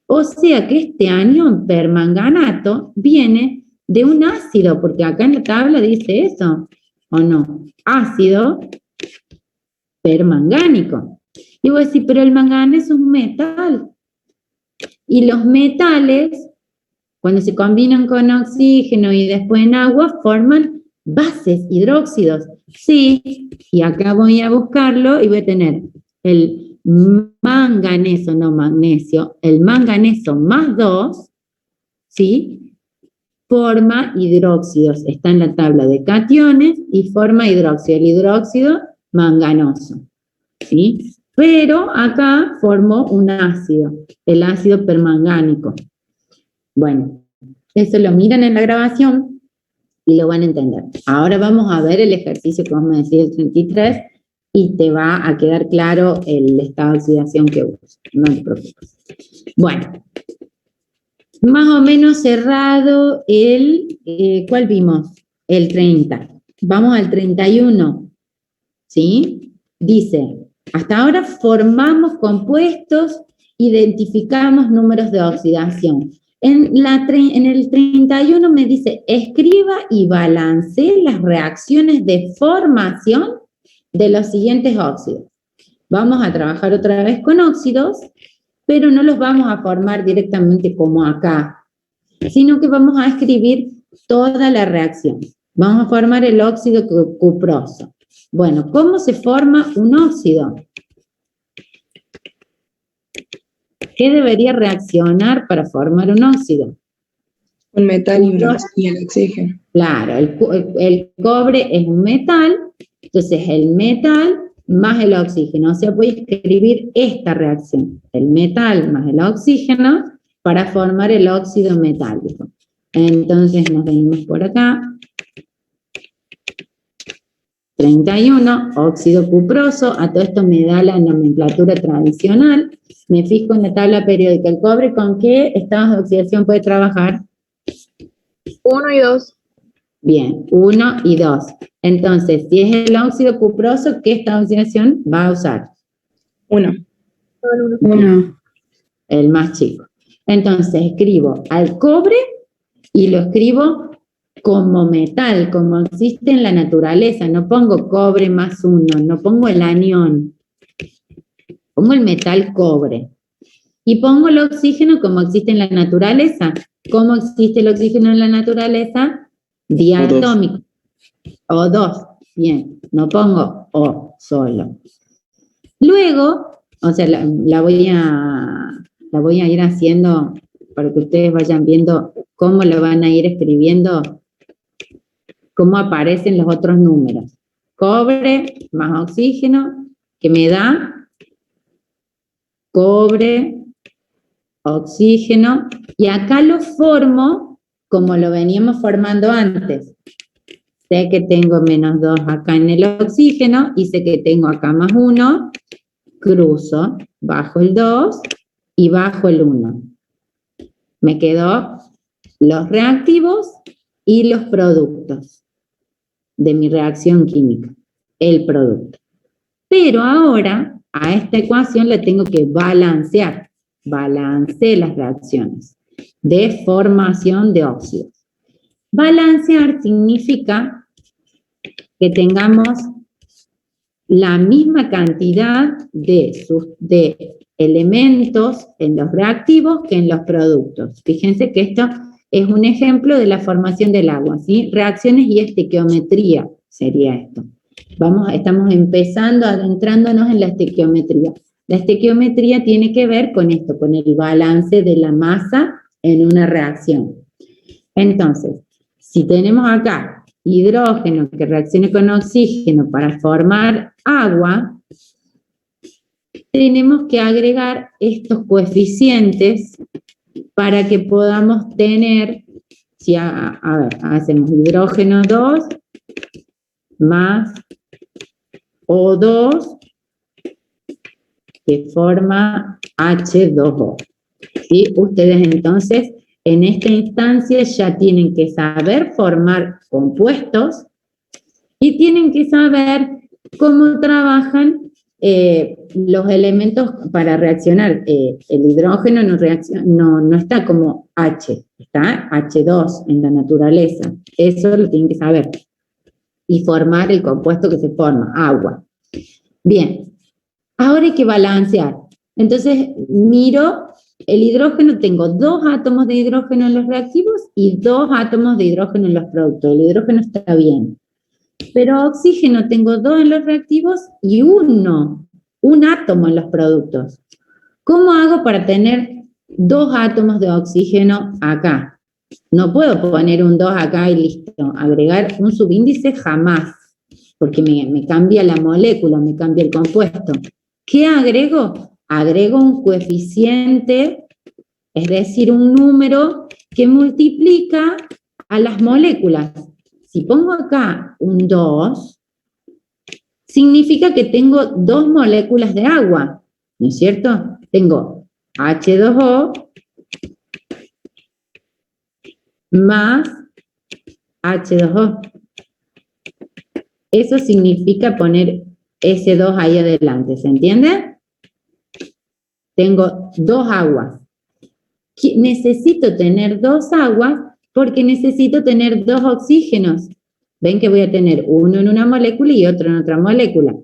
O sea que este anión permanganato viene de un ácido, porque acá en la tabla dice eso, ¿o no? Ácido permangánico. Y vos decís, pero el manganeso es un metal. Y los metales, cuando se combinan con oxígeno y después en agua, forman bases, hidróxidos. Sí, y acá voy a buscarlo y voy a tener el manganeso, no magnesio, el manganeso más 2, ¿sí? Forma hidróxidos. Está en la tabla de cationes y forma hidróxido. El hidróxido manganoso, ¿sí? Pero acá formó un ácido, el ácido permangánico. Bueno, eso lo miran en la grabación y lo van a entender. Ahora vamos a ver el ejercicio que vamos a decir el 33 y te va a quedar claro el estado de oxidación que usa. No te preocupes. Bueno, más o menos cerrado el, ¿cuál vimos? El 30. Vamos al 31, ¿sí? Dice, hasta ahora formamos compuestos, identificamos números de oxidación. En el 31 me dice, escriba y balancee las reacciones de formación de los siguientes óxidos. Vamos a trabajar otra vez con óxidos, pero no los vamos a formar directamente como acá, sino que vamos a escribir toda la reacción. Vamos a formar el óxido cuproso. Bueno, ¿cómo se forma un óxido? ¿Qué debería reaccionar para formar un óxido? Un metal y el oxígeno. Claro, el cobre es un metal, entonces el metal más el oxígeno. O sea, voy a escribir esta reacción, el metal más el oxígeno, para formar el óxido metálico. Entonces nos venimos por acá. 31, óxido cuproso, a todo esto me da la nomenclatura tradicional. Me fijo en la tabla periódica. ¿El cobre con qué estados de oxidación puede trabajar? 1 y 2. Bien, 1 y 2. Entonces, si es el óxido cuproso, ¿qué estado de oxidación va a usar? 1. 1. El más chico. Entonces, escribo al cobre y lo escribo como metal, como existe en la naturaleza. No pongo cobre más 1, no pongo el anión. Pongo el metal cobre. Y pongo el oxígeno como existe en la naturaleza. ¿Cómo existe el oxígeno en la naturaleza? Diatómico. O2. Bien, no pongo O solo. Luego, o sea, la voy a ir haciendo para que ustedes vayan viendo cómo lo van a ir escribiendo, cómo aparecen los otros números. Cobre más oxígeno, que me da cobre, oxígeno, y acá lo formo como lo veníamos formando antes. Sé que tengo menos 2 acá en el oxígeno, y sé que tengo acá más 1, cruzo, bajo el 2 y bajo el 1. Me quedó los reactivos y los productos de mi reacción química, el producto. Pero ahora a esta ecuación la tengo que balancear. Balanceé las reacciones de formación de óxidos. Balancear significa que tengamos la misma cantidad de elementos en los reactivos que en los productos. Fíjense que esto es un ejemplo de la formación del agua, ¿sí? Reacciones y estequiometría sería esto. Estamos empezando, adentrándonos en la estequiometría. La estequiometría tiene que ver con esto, con el balance de la masa en una reacción. Entonces, si tenemos acá hidrógeno que reaccione con oxígeno para formar agua, tenemos que agregar estos coeficientes para que podamos tener, si a ver, hacemos hidrógeno 2 más O2 que forma H2O. ¿Sí? Ustedes entonces en esta instancia ya tienen que saber formar compuestos y tienen que saber cómo trabajan los elementos para reaccionar. El hidrógeno no está como H, está H2 en la naturaleza. Eso lo tienen que saber. Y formar el compuesto que se forma, agua. Bien, ahora hay que balancear. Entonces miro el hidrógeno, tengo 2 átomos de hidrógeno en los reactivos y 2 átomos de hidrógeno en los productos. El hidrógeno está bien. Pero oxígeno tengo 2 en los reactivos y un átomo en los productos. ¿Cómo hago para tener 2 átomos de oxígeno acá? No puedo poner un 2 acá y listo. Agregar un subíndice jamás, porque me cambia la molécula, me cambia el compuesto. ¿Qué agrego? Agrego un coeficiente, es decir, un número que multiplica a las moléculas. Si pongo acá un 2, significa que tengo 2 moléculas de agua, ¿no es cierto? Tengo H2O más H2O. Eso significa poner ese 2 ahí adelante, ¿se entiende? Tengo 2 aguas. Necesito tener 2 aguas porque necesito tener 2 oxígenos. Ven que voy a tener uno en una molécula y otro en otra molécula.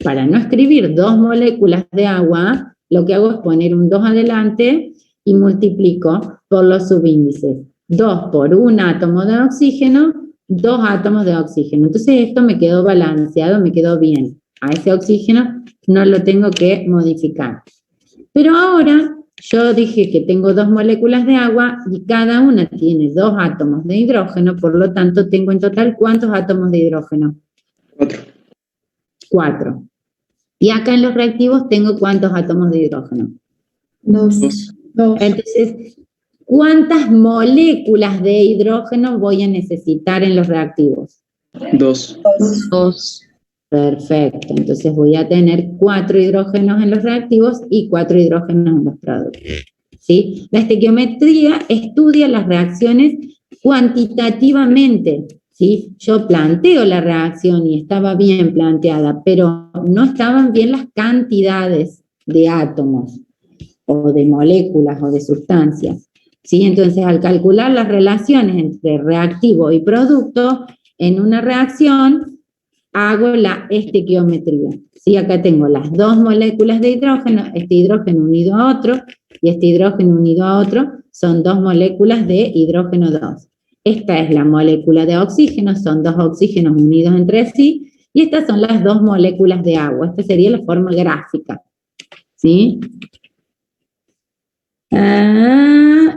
Para no escribir 2 moléculas de agua, lo que hago es poner un 2 adelante y multiplico por los subíndices. 2 por un átomo de oxígeno, 2 átomos de oxígeno. Entonces esto me quedó balanceado, me quedó bien. A ese oxígeno no lo tengo que modificar. Pero ahora yo dije que tengo 2 moléculas de agua y cada una tiene 2 átomos de hidrógeno, por lo tanto tengo en total ¿cuántos átomos de hidrógeno? 4. 4. Y acá en los reactivos tengo ¿cuántos átomos de hidrógeno? 2. Entonces, ¿cuántas moléculas de hidrógeno voy a necesitar en los reactivos? 2. 2. Perfecto, entonces voy a tener 4 hidrógenos en los reactivos y 4 hidrógenos en los productos. ¿Sí? La estequiometría estudia las reacciones cuantitativamente. ¿Sí? Yo planteo la reacción y estaba bien planteada, pero no estaban bien las cantidades de átomos o de moléculas o de sustancias. ¿Sí? Entonces, al calcular las relaciones entre reactivo y producto, en una reacción hago la estequiometría. ¿Sí? Acá tengo las 2 moléculas de hidrógeno, este hidrógeno unido a otro, y este hidrógeno unido a otro, son 2 moléculas de hidrógeno 2. Esta es la molécula de oxígeno, son 2 oxígenos unidos entre sí, y estas son las 2 moléculas de agua. Esta sería la forma gráfica. ¿Sí?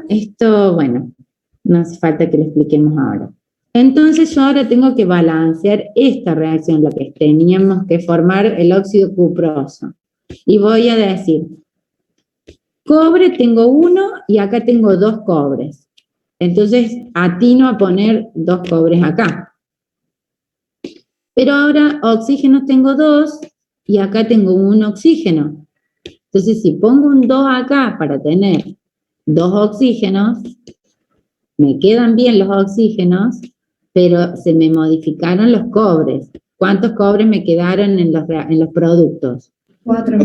Esto, bueno, no hace falta que lo expliquemos ahora. Entonces yo ahora tengo que balancear esta reacción, la que teníamos que formar el óxido cuproso. Y voy a decir, cobre tengo 1 y acá tengo 2 cobres. Entonces atino a poner 2 cobres acá. Pero ahora oxígenos tengo 2 y acá tengo 1 oxígeno. Entonces si pongo un 2 acá para tener 2 oxígenos, me quedan bien los oxígenos, pero se me modificaron los cobres. ¿Cuántos cobres me quedaron en los productos? 4.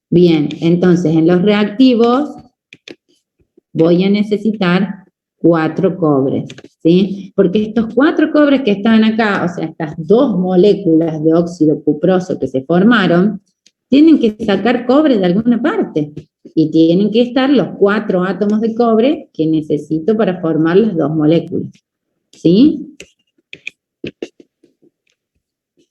Bien, entonces en los reactivos voy a necesitar 4 cobres, ¿sí? Porque estos 4 cobres que están acá, o sea, estas 2 moléculas de óxido cuproso que se formaron, tienen que sacar cobre de alguna parte. Y tienen que estar los 4 átomos de cobre que necesito para formar las 2 moléculas. ¿Sí?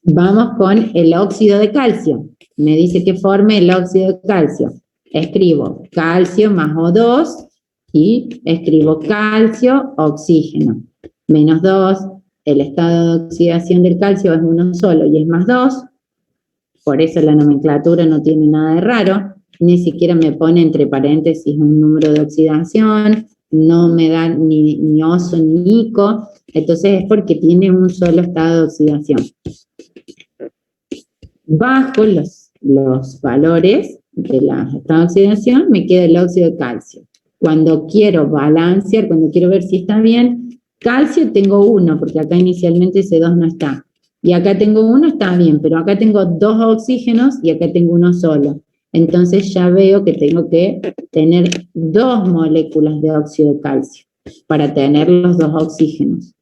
Vamos con el óxido de calcio. Me dice que forme el óxido de calcio. Escribo calcio más O2 y escribo calcio, oxígeno. Menos 2, el estado de oxidación del calcio es 1 solo y es más 2. Por eso la nomenclatura no tiene nada de raro. Ni siquiera me pone entre paréntesis un número de oxidación, no me da ni oso ni ico, entonces es porque tiene un solo estado de oxidación. Bajo los valores de la estado de oxidación, me queda el óxido de calcio. Cuando quiero balancear, cuando quiero ver si está bien, calcio tengo 1, porque acá inicialmente ese 2 no está. Y acá tengo 1, está bien, pero acá tengo 2 oxígenos y acá tengo 1 solo. Entonces ya veo que tengo que tener 2 moléculas de óxido de calcio para tener los 2 oxígenos.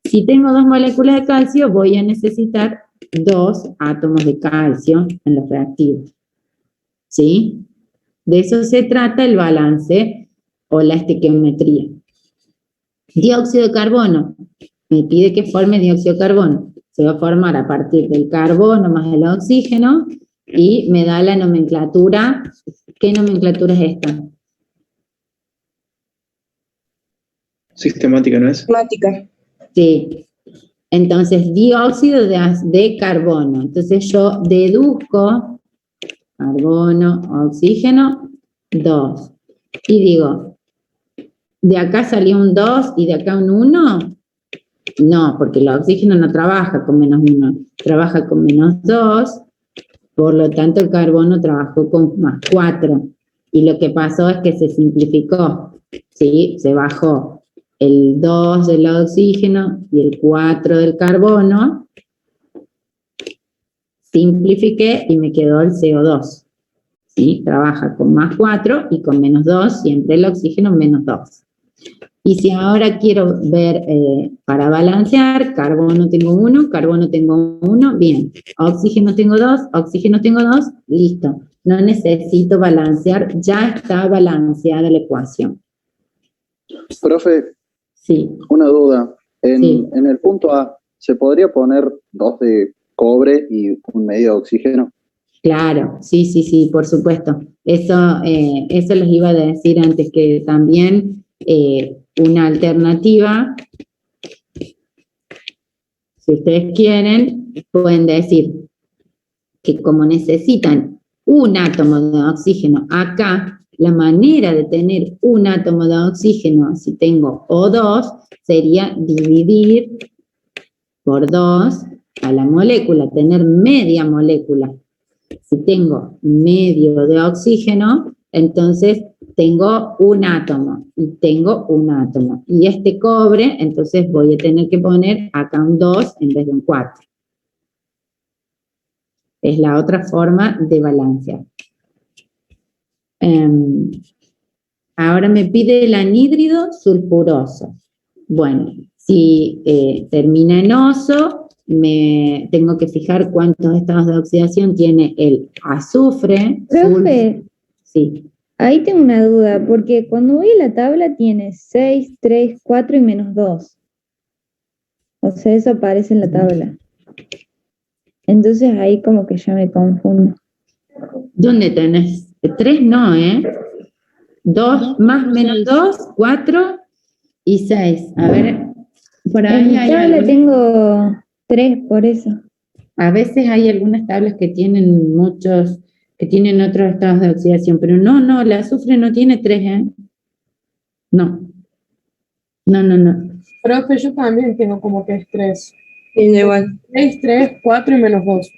Si tengo 2 moléculas de calcio, voy a necesitar 2 átomos de calcio en los reactivos. ¿Sí? De eso se trata el balance o la estequiometría. Dióxido de carbono. Me pide que forme dióxido de carbono. Se va a formar a partir del carbono más el oxígeno y me da la nomenclatura. ¿Qué nomenclatura es esta? Sistemática, ¿no es? Sistemática. Sí. Entonces, dióxido de carbono. Entonces yo deduzco carbono, oxígeno, 2. Y digo, ¿de acá salió un 2 y de acá un 1? No, porque el oxígeno no trabaja con menos 1, trabaja con menos 2, por lo tanto el carbono trabajó con más 4. Y lo que pasó es que se simplificó, ¿sí? Se bajó el 2 del oxígeno y el 4 del carbono, simplifiqué y me quedó el CO2. ¿Sí? Trabaja con más 4 y con menos 2, siempre el oxígeno menos 2. Y si ahora quiero ver, para balancear, carbono tengo 1, carbono tengo 1, bien. Oxígeno tengo 2, oxígeno tengo 2, listo. No necesito balancear, ya está balanceada la ecuación. Profe, Sí. una duda. Sí. En el punto A, ¿se podría poner 2 de cobre y un medio de oxígeno? Claro, sí, por supuesto. Eso les iba a decir antes, que también una alternativa, si ustedes quieren, pueden decir que como necesitan un átomo de oxígeno acá, la manera de tener un átomo de oxígeno, si tengo O2, sería dividir por 2 a la molécula tener media molécula. Si tengo medio de oxígeno, entonces tengo un átomo, y tengo un átomo. Y este cobre, entonces voy a tener que poner acá un 2 en vez de un 4. Es la otra forma de balancear. Ahora me pide el anhídrido sulfuroso. Bueno, si termina en oso, me tengo que fijar cuántos estados de oxidación tiene el azufre. Profe, Sí. ahí tengo una duda, porque cuando voy a la tabla tiene 6, 3, 4 y menos 2. O sea, eso aparece en la tabla. Entonces ahí como que ya me confundo. ¿Dónde tenés? 3 no, 2 más menos 2, 4 y 6. A ver, por En ahí mi hay tabla algo. tengo 3, por eso. A veces hay algunas tablas que tienen muchos, que tienen otros estados de oxidación, pero no, el azufre no tiene 3, No. No. Profe, yo también tengo como que es 3. Igual. 6, 3, 4 y menos 2.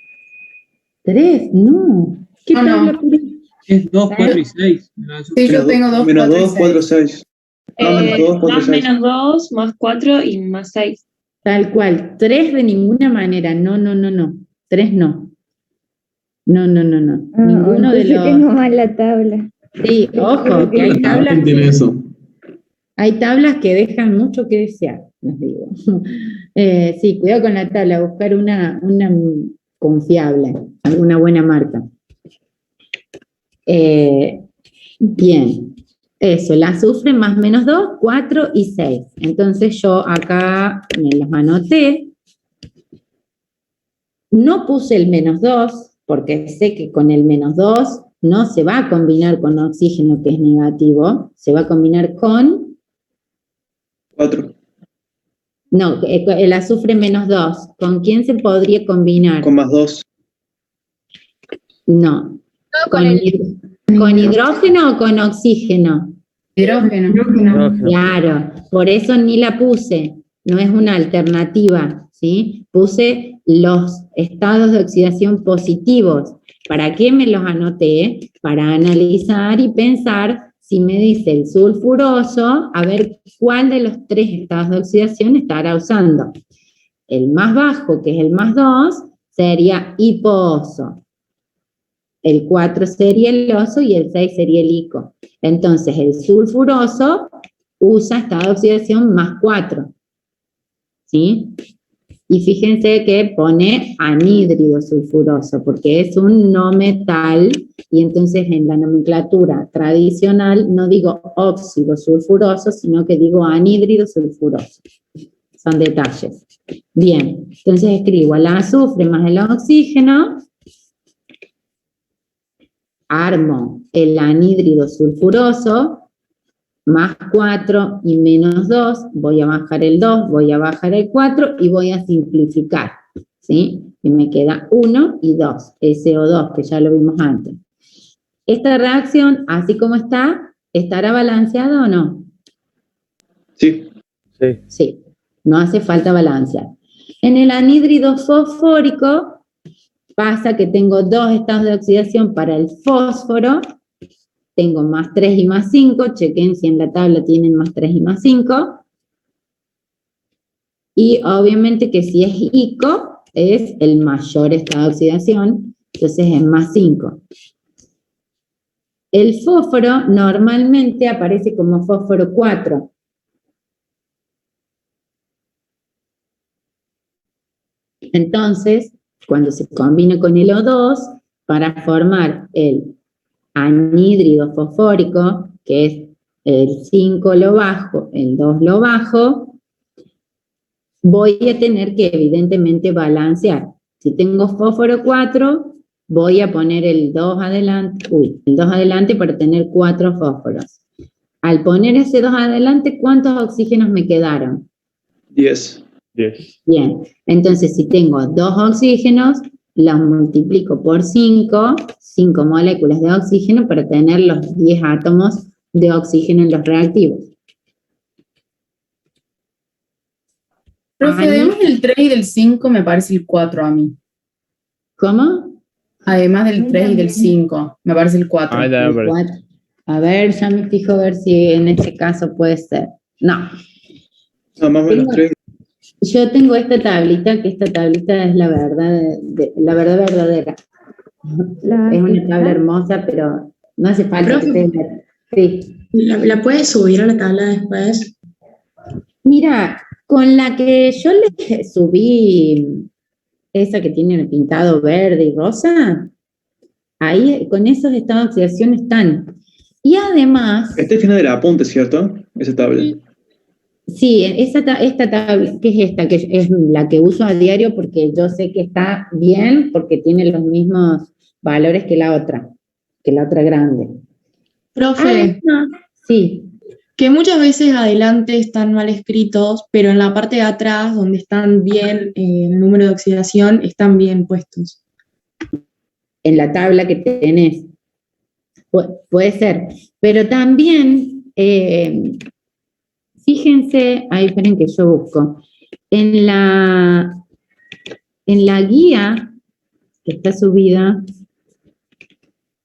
3, no. ¿Qué No, tabla no. pura? Es 2, 4 y 6. Sí, yo tengo 2, Menos 4 y 2, 4, 6. No, menos 2, 4, Más 6. menos 2, más 4 y más 6. Tal cual. 3 de ninguna manera. No. 3 no. No. Ninguno de Entonces los... tengo mal la tabla. Sí, ojo, que hay tablas, tiene eso? hay tablas que dejan mucho que desear, les digo. Sí, cuidado con la tabla, buscar una confiable, alguna buena marca. Bien, eso, el azufre más menos 2, 4 y 6. Entonces yo acá me los anoté. No puse el menos 2, porque sé que con el menos 2 no se va a combinar con oxígeno, que es negativo, se va a combinar con... 4. No, el azufre menos 2. ¿Con quién se podría combinar? Con más 2. No. ¿Con hidrógeno o con oxígeno? Hidrógeno. Claro, por eso ni la puse, no es una alternativa, ¿sí? Puse los estados de oxidación positivos. ¿Para qué me los anoté? Para analizar y pensar si me dice el sulfuroso, a ver cuál de los 3 estados de oxidación estará usando. El más bajo, que es el más 2, sería hipooso. El 4 sería el oso y el 6 sería el ico. Entonces, el sulfuroso usa estado de oxidación más 4. ¿Sí? Y fíjense que pone anhídrido sulfuroso, porque es un no metal, y entonces en la nomenclatura tradicional no digo óxido sulfuroso, sino que digo anhídrido sulfuroso. Son detalles. Bien, entonces escribo el azufre más el oxígeno, armo el anhídrido sulfuroso, más 4 y menos 2, voy a bajar el 2, voy a bajar el 4 y voy a simplificar, ¿sí? Y me queda 1 y 2, SO2, que ya lo vimos antes. Esta reacción, así como está, ¿estará balanceada o no? Sí. Sí, no hace falta balancear. En el anhídrido fosfórico pasa que tengo 2 estados de oxidación para el fósforo. Tengo más 3 y más 5, chequen si en la tabla tienen más 3 y más 5. Y obviamente que si es ico, es el mayor estado de oxidación, entonces es más 5. El fósforo normalmente aparece como fósforo 4. Entonces, cuando se combina con el O2, para formar el anhídrido fosfórico, que es el 5 lo bajo, el 2 lo bajo, voy a tener que evidentemente balancear. Si tengo fósforo 4, voy a poner el 2 adelante para tener 4 fósforos. Al poner ese 2 adelante, ¿cuántos oxígenos me quedaron? 10. Bien, entonces si tengo 2 oxígenos, los multiplico por 5 moléculas de oxígeno para tener los 10 átomos de oxígeno en los reactivos. Profe, además del 3 y del 5 me parece el 4 a mí. ¿Cómo? Además del 3 y del 5, me parece el 4. Ah, ya me El parece. 4. A ver, ya me fijo a ver si en este caso puede ser. No. No, más o menos Tengo- 3. Yo tengo esta tablita, que esta tablita es la verdad, la verdad verdadera. Es una tabla hermosa, pero no hace falta que Profe. esté. Sí. ¿La puedes subir a la tabla después? Mira, con la que yo le subí, esa que tiene el pintado verde y rosa, ahí con esos estados de oxidación están. Y además, Este es final del apunte, ¿cierto? Esa tabla. sí, esta tabla, que es esta, que es la que uso a diario porque yo sé que está bien, porque tiene los mismos valores que la otra grande. Profe, Sí, que muchas veces adelante están mal escritos, pero en la parte de atrás, donde están bien el número de oxidación, están bien puestos. en la tabla que tenés. Puede ser. Pero también, fíjense, ahí esperen que yo busco. En la guía que está subida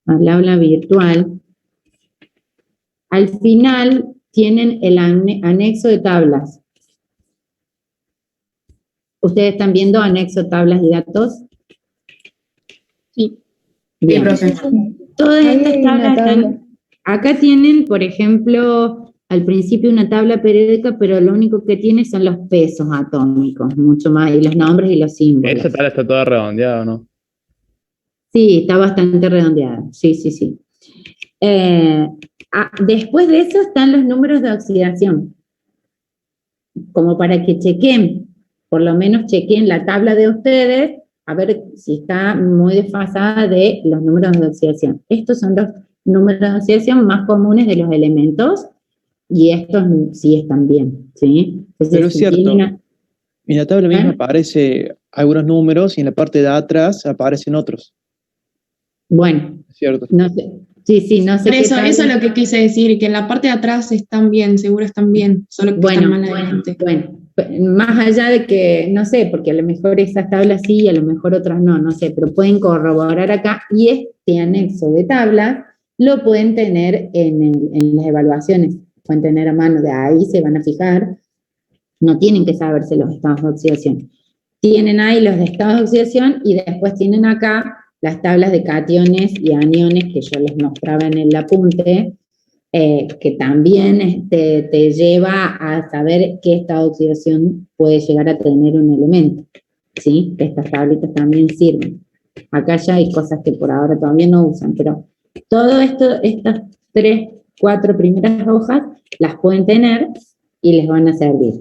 al aula virtual, al final tienen el anexo de tablas. ¿Ustedes están viendo anexo, tablas y datos? Sí. Bien. profe. Todas Ahí estas hay una tablas tabla. están, acá tienen, por ejemplo, al principio una tabla periódica, pero lo único que tiene son los pesos atómicos, mucho más, y los nombres y los símbolos. ¿Esa tabla está toda redondeada o no? Sí, está bastante redondeada, sí, sí, sí. Después de eso están los números de oxidación, como para que chequen, por lo menos chequen la tabla de ustedes, a ver si está muy desfasada de los números de oxidación. Estos son los números de oxidación más comunes de los elementos, y estos sí están bien, ¿sí? Entonces, Pero es si cierto, tienen en la tabla misma aparece algunos números y en la parte de atrás aparecen otros. bueno, Es cierto. no sé, sí, no sé Por qué eso, tabla- eso es lo que quise decir, que en la parte de atrás están bien, seguro están bien, solo que Bueno, están mal adelante. bueno, más allá de que, no sé, porque a lo mejor esas tablas sí y a lo mejor otras no sé, pero pueden corroborar acá, y este anexo de tablas lo pueden tener en las evaluaciones, pueden tener a mano, de ahí se van a fijar, no tienen que saberse los estados de oxidación. Tienen ahí los de estados de oxidación y después tienen acá las tablas de cationes y aniones que yo les mostraba en el apunte, que también te lleva a saber qué estado de oxidación puede llegar a tener un elemento, ¿sí? Estas tablitas también sirven. Acá ya hay cosas que por ahora todavía no usan, pero todo esto, estas 3, 4 primeras hojas, las pueden tener y les van a servir.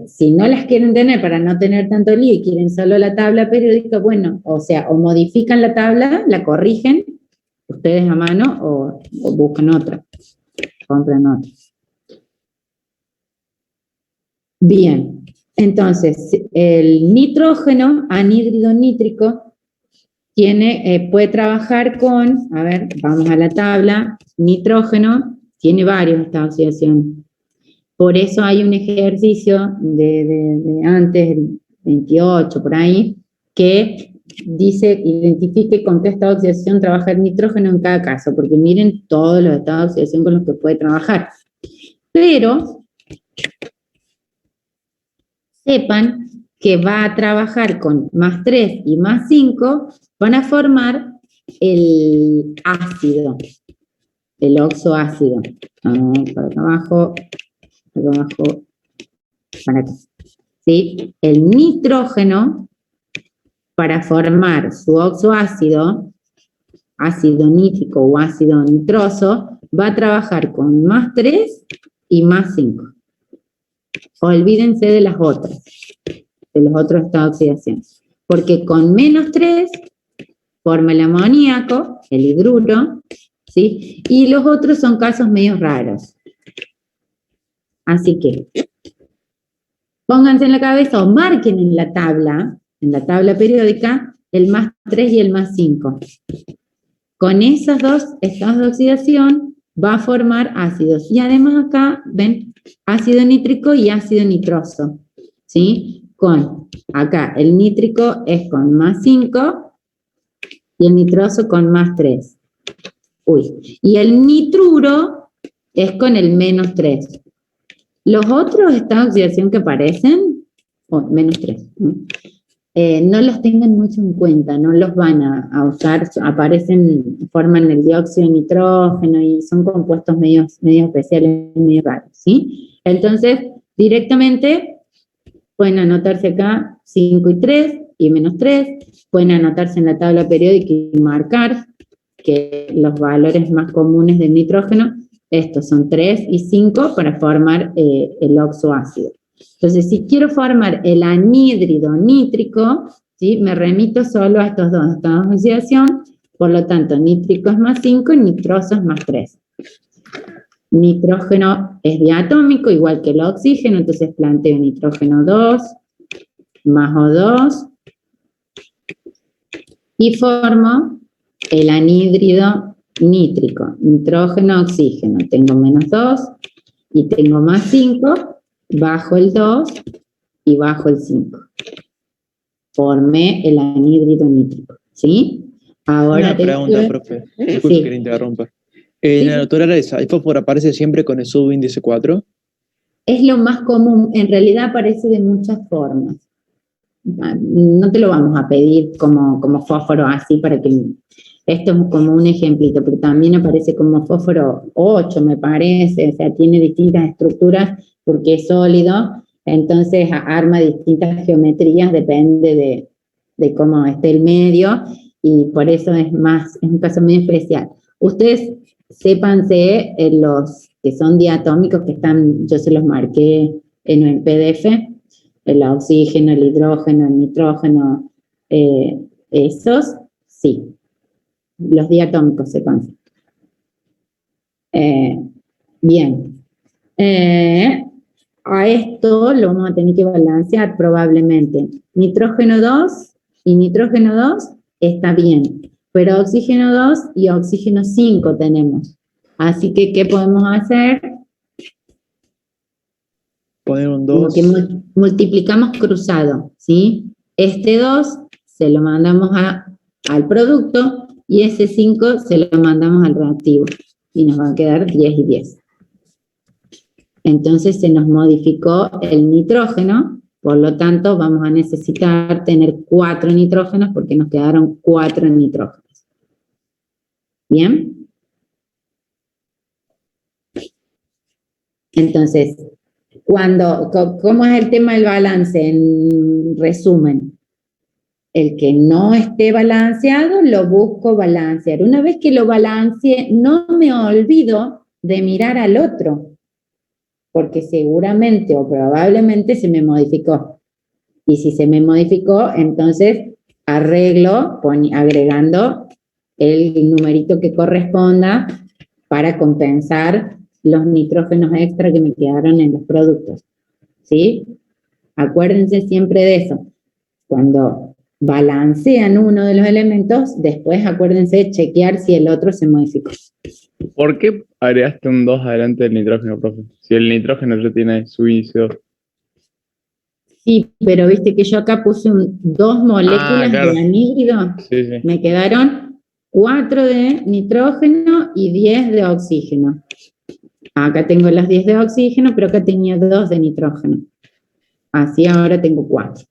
Si no las quieren tener para no tener tanto lío y quieren solo la tabla periódica, bueno, o sea, o modifican la tabla, la corrigen, ustedes a mano, o buscan otra, compran otra. Bien, entonces, el nitrógeno, anhídrido nítrico, puede trabajar con, a ver, vamos a la tabla, nitrógeno, tiene varios estados de oxidación. Por eso hay un ejercicio de antes, el 28, por ahí, que dice, identifique con qué estado de oxidación trabaja el nitrógeno en cada caso, porque miren todos los estados de oxidación con los que puede trabajar. Pero sepan que va a trabajar con +3 y +5, van a formar el ácido, el oxoácido. Por acá abajo, para acá. ¿Sí? El nitrógeno, para formar su oxoácido, ácido nítrico o ácido nitroso, va a trabajar con +3 y +5. Olvídense de las otras, de los otros estados de oxidación, porque con -3 forma el amoníaco, el hidruro, ¿sí? Y los otros son casos medio raros. Así que pónganse en la cabeza o marquen en la tabla periódica, el +3 y el +5. Con esos dos estados de oxidación va a formar ácidos. Y además acá, ven, ácido nítrico y ácido nitroso. ¿sí? Con, acá el nítrico es con más 5 y el nitroso con más 3. Y el nitruro es con el menos 3. Los otros estados de oxidación que aparecen, menos 3, no los tengan mucho en cuenta, no los van a usar, forman el dióxido de nitrógeno y son compuestos medio especiales, medio raros, ¿sí? Entonces, directamente pueden anotarse acá 5 y 3 y menos 3, pueden anotarse en la tabla periódica y marcar que los valores más comunes del nitrógeno, estos son 3 y 5 para formar el oxoácido. Entonces, si quiero formar el anhídrido nítrico, ¿sí? Me remito solo a estos dos estados de oxidación, por lo tanto, nítrico es más 5 y nitroso es más 3. Nitrógeno es diatómico, igual que el oxígeno, entonces planteo nitrógeno 2 más O2 y formo el anhídrido nítrico, nitrógeno, oxígeno. Tengo menos 2 y tengo más 5, bajo el 2 y bajo el 5. Formé el anhídrido nítrico, ¿sí? Ahora una pregunta, profe. Disculpe que le interrumpa. ¿En la naturaleza el fósforo aparece siempre con el subíndice 4? Es lo más común, en realidad aparece de muchas formas. No te lo vamos a pedir como fósforo así para que... Esto es como un ejemplito, pero también aparece como fósforo 8, me parece, o sea, tiene distintas estructuras porque es sólido, entonces arma distintas geometrías, depende de cómo esté el medio, y por eso es un caso muy especial. Ustedes sépanse los que son diatómicos, que están, yo se los marqué en el PDF, el oxígeno, el hidrógeno, el nitrógeno, esos, sí. Los diatómicos se conocen. Bien. A esto lo vamos a tener que balancear probablemente. Nitrógeno 2 y nitrógeno 2 está bien, pero oxígeno 2 y oxígeno 5 tenemos. Así que, ¿qué podemos hacer? Poner un 2. Que multiplicamos cruzado, ¿sí? Este 2 se lo mandamos al producto, y ese 5 se lo mandamos al reactivo, y nos va a quedar 10 y 10. Entonces se nos modificó el nitrógeno, por lo tanto vamos a necesitar tener 4 nitrógenos, porque nos quedaron 4 nitrógenos. ¿Bien? Entonces, ¿cómo es el tema del balance? En resumen, el que no esté balanceado, lo busco balancear. Una vez que lo balanceé, no me olvido de mirar al otro, porque seguramente o probablemente se me modificó. Y si se me modificó, entonces arreglo agregando el numerito que corresponda para compensar los nitrógenos extra que me quedaron en los productos. ¿Sí? Acuérdense siempre de eso. Cuando balancean uno de los elementos, después acuérdense de chequear si el otro se modificó. ¿Por qué agregaste un 2 adelante del nitrógeno, profe? Si el nitrógeno ya tiene su índice 2. Sí, pero viste que yo acá puse 2 moléculas claro, de anhídrido. Sí, sí. Me quedaron 4 de nitrógeno y 10 de oxígeno. Acá tengo las 10 de oxígeno, pero acá tenía 2 de nitrógeno. Así ahora tengo 4.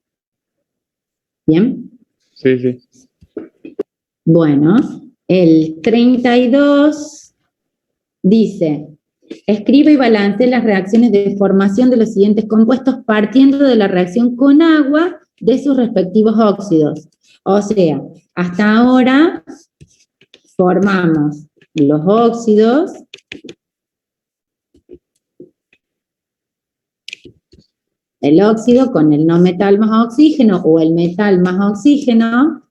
¿Bien? Sí, sí. Bueno, el 32 dice, escribe y balancee las reacciones de formación de los siguientes compuestos partiendo de la reacción con agua de sus respectivos óxidos. O sea, hasta ahora formamos los óxidos el óxido con el no metal más oxígeno o el metal más oxígeno,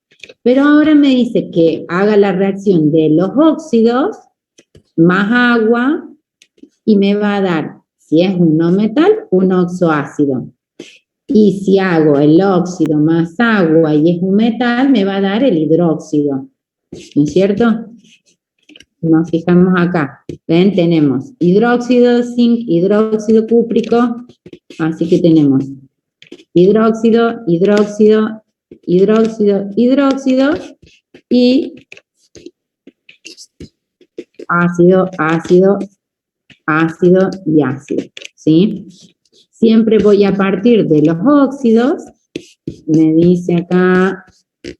pero ahora me dice que haga la reacción de los óxidos más agua y me va a dar, si es un no metal, un oxoácido. Y si hago el óxido más agua y es un metal, me va a dar el hidróxido. ¿No es cierto? Nos fijamos acá. ¿Ven? Tenemos hidróxido de zinc, hidróxido cúprico. Así que tenemos hidróxido, hidróxido, hidróxido, hidróxido y ácido, ácido, ácido y ácido, ¿sí? Siempre voy a partir de los óxidos, me dice acá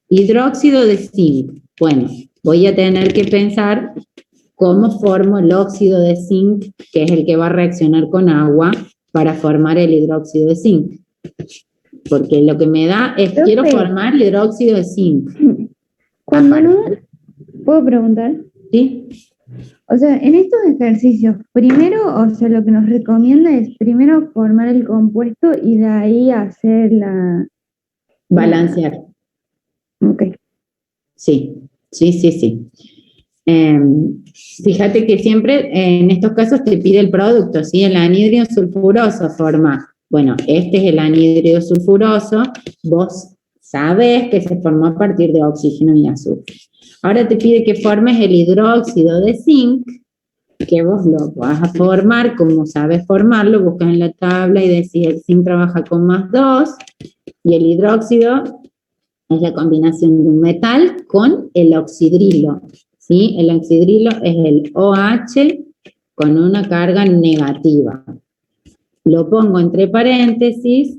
hidróxido de zinc. Bueno, voy a tener que pensar cómo formo el óxido de zinc, que es el que va a reaccionar con agua para formar el hidróxido de zinc. Porque lo que me da es, quiero formar hidróxido de zinc. Cuando no, ¿puedo preguntar? Sí. O sea, en estos ejercicios, primero, o sea, lo que nos recomienda es primero formar el compuesto y de ahí hacer la... Balancear. Ok. Sí, sí, sí, sí. Fíjate que siempre en estos casos te pide el producto, ¿sí? El anhidrio sulfuroso forma, bueno, este es el anhidrio sulfuroso, vos sabés que se formó a partir de oxígeno y azufre. Ahora te pide que formes el hidróxido de zinc, que vos lo vas a formar, como sabes formarlo, buscas en la tabla y decís el zinc trabaja con +2, y el hidróxido es la combinación de un metal con el oxidrilo, ¿sí? El oxidrilo es el OH con una carga negativa. Lo pongo entre paréntesis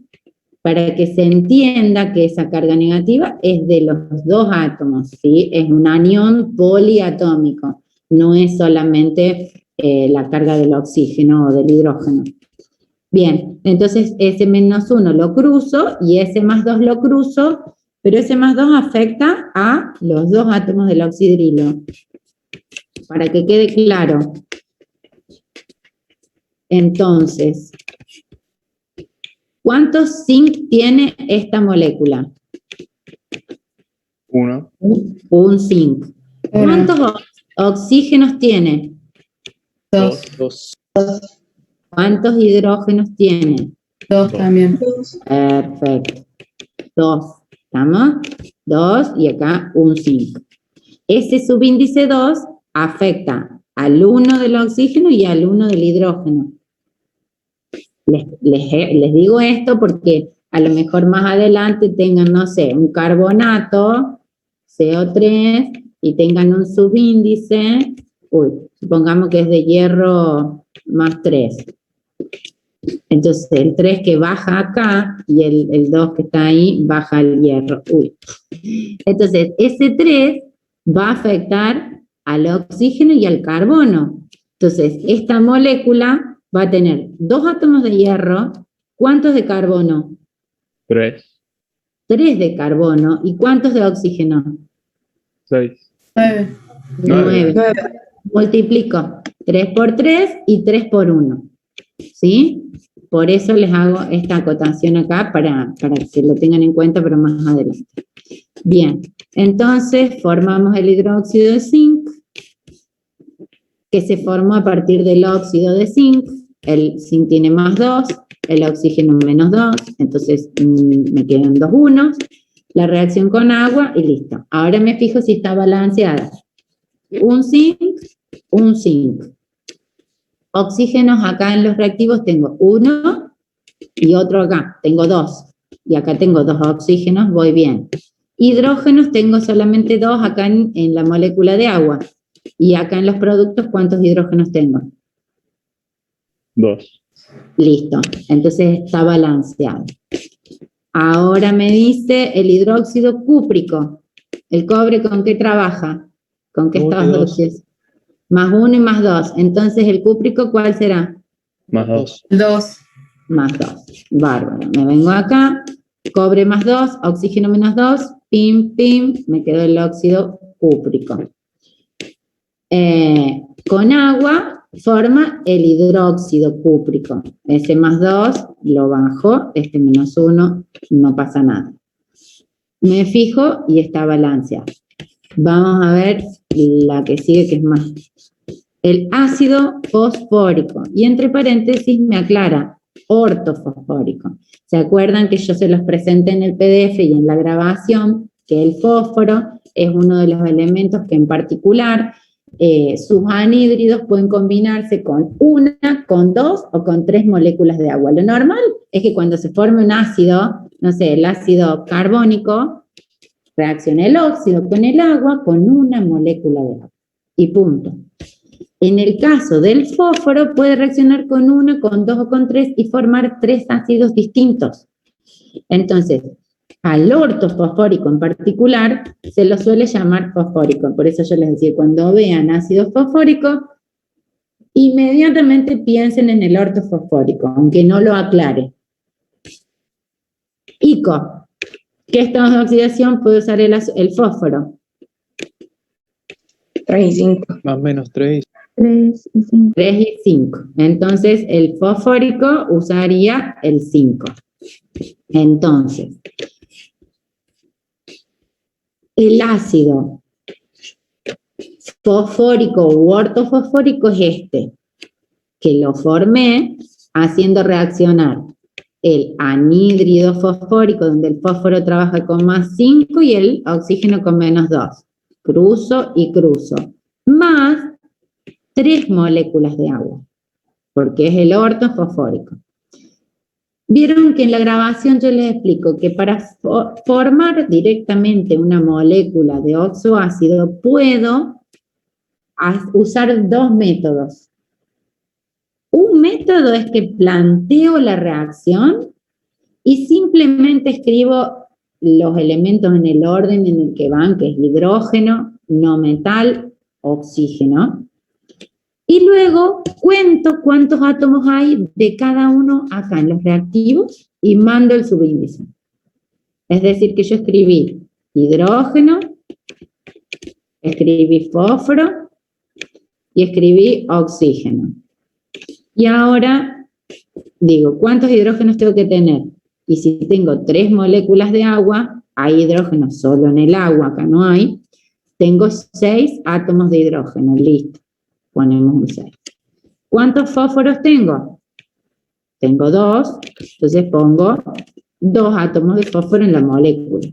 para que se entienda que esa carga negativa es de los dos átomos, ¿sí? Es un anión poliatómico, no es solamente la carga del oxígeno o del hidrógeno. Bien, entonces ese -1 lo cruzo y ese +2 lo cruzo, pero ese +2 afecta a los dos átomos del oxidrilo. Para que quede claro. Entonces, ¿cuántos zinc tiene esta molécula? 1. Un zinc. ¿Cuántos oxígenos tiene? 2. ¿Cuántos hidrógenos tiene? 2 también. Perfecto. 2. ¿Estamos? 2 y acá un zinc. Ese subíndice 2 afecta al 1 del oxígeno y al 1 del hidrógeno. Les digo esto porque a lo mejor más adelante tengan, no sé, un carbonato, CO3, y tengan un subíndice, supongamos que es de hierro +3. Entonces el 3 que baja acá y el 2 que está ahí baja el hierro. Entonces ese 3 va a afectar al oxígeno y al carbono. Entonces esta molécula va a tener 2 átomos de hierro. ¿Cuántos de carbono? 3. 3 de carbono. ¿Y cuántos de oxígeno? 6. 9. 9. Multiplico 3 por 3 y 3 por 1. ¿Sí? Por eso les hago esta acotación acá para que lo tengan en cuenta, pero más adelante. Bien, entonces formamos el hidróxido de zinc, que se formó a partir del óxido de zinc. El zinc tiene +2, el oxígeno -2, entonces me quedan 2 unos. La reacción con agua y listo. Ahora me fijo si está balanceada. Un zinc. Oxígenos acá en los reactivos tengo 1 y otro acá, tengo 2. Y acá tengo 2 oxígenos, voy bien. Hidrógenos tengo solamente 2 acá en la molécula de agua. Y acá en los productos, ¿cuántos hidrógenos tengo? 2. Listo, entonces está balanceado. Ahora me dice el hidróxido cúprico. ¿El cobre con qué trabaja? ¿Con qué estados gaseosos? +1 y +2. Entonces, ¿el cúprico cuál será? +2. 2. +2. Bárbaro. Me vengo acá. Cobre +2, oxígeno -2. Pim, pim. Me quedó el óxido cúprico. Con agua forma el hidróxido cúprico. Ese +2 lo bajo. Este -1 no pasa nada. Me fijo y está balanceado. Vamos a ver la que sigue, que es más. El ácido fosfórico. Y entre paréntesis me aclara, ortofosfórico. ¿Se acuerdan que yo se los presenté en el PDF y en la grabación? Que el fósforo es uno de los elementos que en particular sus anhídridos pueden combinarse con 1, con 2 o con 3 moléculas de agua. Lo normal es que cuando se forme un ácido, no sé, el ácido carbónico, reacciona el óxido con el agua con una molécula de agua. Y punto. En el caso del fósforo, puede reaccionar con 1, con 2 o con 3 y formar 3 ácidos distintos. Entonces, al ortofosfórico en particular, se lo suele llamar fosfórico. Por eso yo les decía, cuando vean ácido fosfórico, inmediatamente piensen en el ortofosfórico, aunque no lo aclare. ICO. ¿Qué estados de oxidación puede usar el fósforo? 3 y 5. Más o menos 3. 3 y 5. 3 y 5. Entonces, el fosfórico usaría el 5. Entonces, el ácido fosfórico u ortofosfórico es este, que lo formé haciendo reaccionar el anhídrido fosfórico, donde el fósforo trabaja con más 5 y el oxígeno con menos 2. Cruzo y cruzo. Más 3 moléculas de agua, porque es el ortofosfórico. Vieron que en la grabación yo les explico que para formar directamente una molécula de oxoácido puedo usar 2 métodos. Un método es que planteo la reacción y simplemente escribo los elementos en el orden en el que van, que es hidrógeno, no metal, oxígeno. Y luego cuento cuántos átomos hay de cada uno acá en los reactivos y mando el subíndice. Es decir, que yo escribí hidrógeno, escribí fósforo y escribí oxígeno. Y ahora digo, ¿cuántos hidrógenos tengo que tener? Y si tengo 3 moléculas de agua, hay hidrógeno solo en el agua, acá no hay, tengo 6 átomos de hidrógeno, listo. Ponemos un 6. ¿Cuántos fósforos tengo? Tengo 2, entonces pongo 2 átomos de fósforo en la molécula.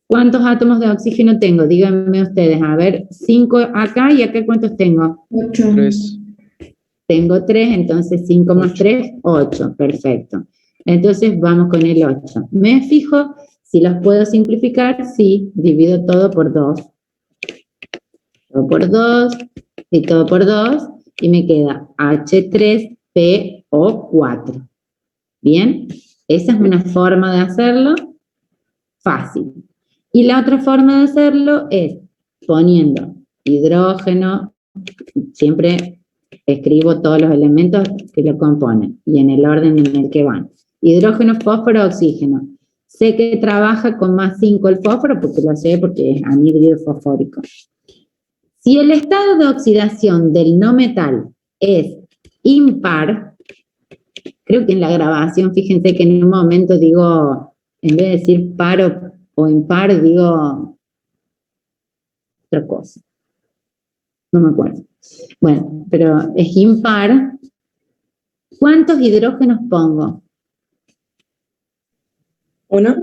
¿Cuántos átomos de oxígeno tengo? Díganme ustedes, a ver, 5 acá y acá ¿cuántos tengo? 8. 3. Tengo 3, entonces 5 más 3, 8, perfecto. Entonces vamos con el 8. Me fijo si los puedo simplificar, sí, divido todo por 2. Todo por 2 y todo por 2 y me queda H3PO4. ¿Bien? Esa es una forma de hacerlo fácil. Y la otra forma de hacerlo es poniendo hidrógeno, siempre escribo todos los elementos que lo componen y en el orden en el que van. Hidrógeno, fósforo, oxígeno. Sé que trabaja con más 5 el fósforo porque lo sé porque es anhídrido fosfórico. Si el estado de oxidación del no metal es impar, creo que en la grabación, fíjense que en un momento digo, en vez de decir par o impar, digo otra cosa. No me acuerdo. Bueno, pero es impar. ¿Cuántos hidrógenos pongo? 1.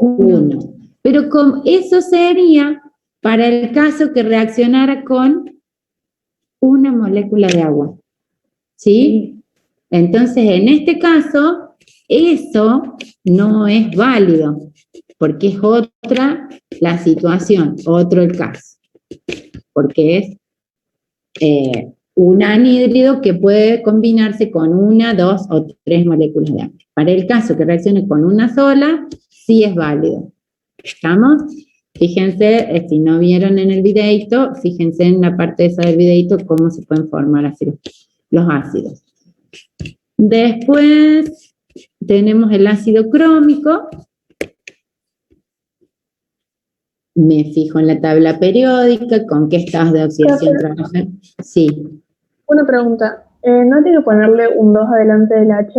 1. Pero eso sería para el caso que reaccionara con una molécula de agua. ¿Sí? Entonces, en este caso, eso no es válido, porque es otra la situación, otro el caso. Porque es un anhídrido que puede combinarse con 1, 2 o 3 moléculas de agua. Para el caso que reaccione con una sola, sí es válido. ¿Estamos? Fíjense, si no vieron en el videito, fíjense en la parte esa del videito cómo se pueden formar así los ácidos. Después tenemos el ácido crómico. Me fijo en la tabla periódica, con qué estados de oxidación trabajan. Sí. Una pregunta. ¿No tiene que ponerle un 2 adelante del H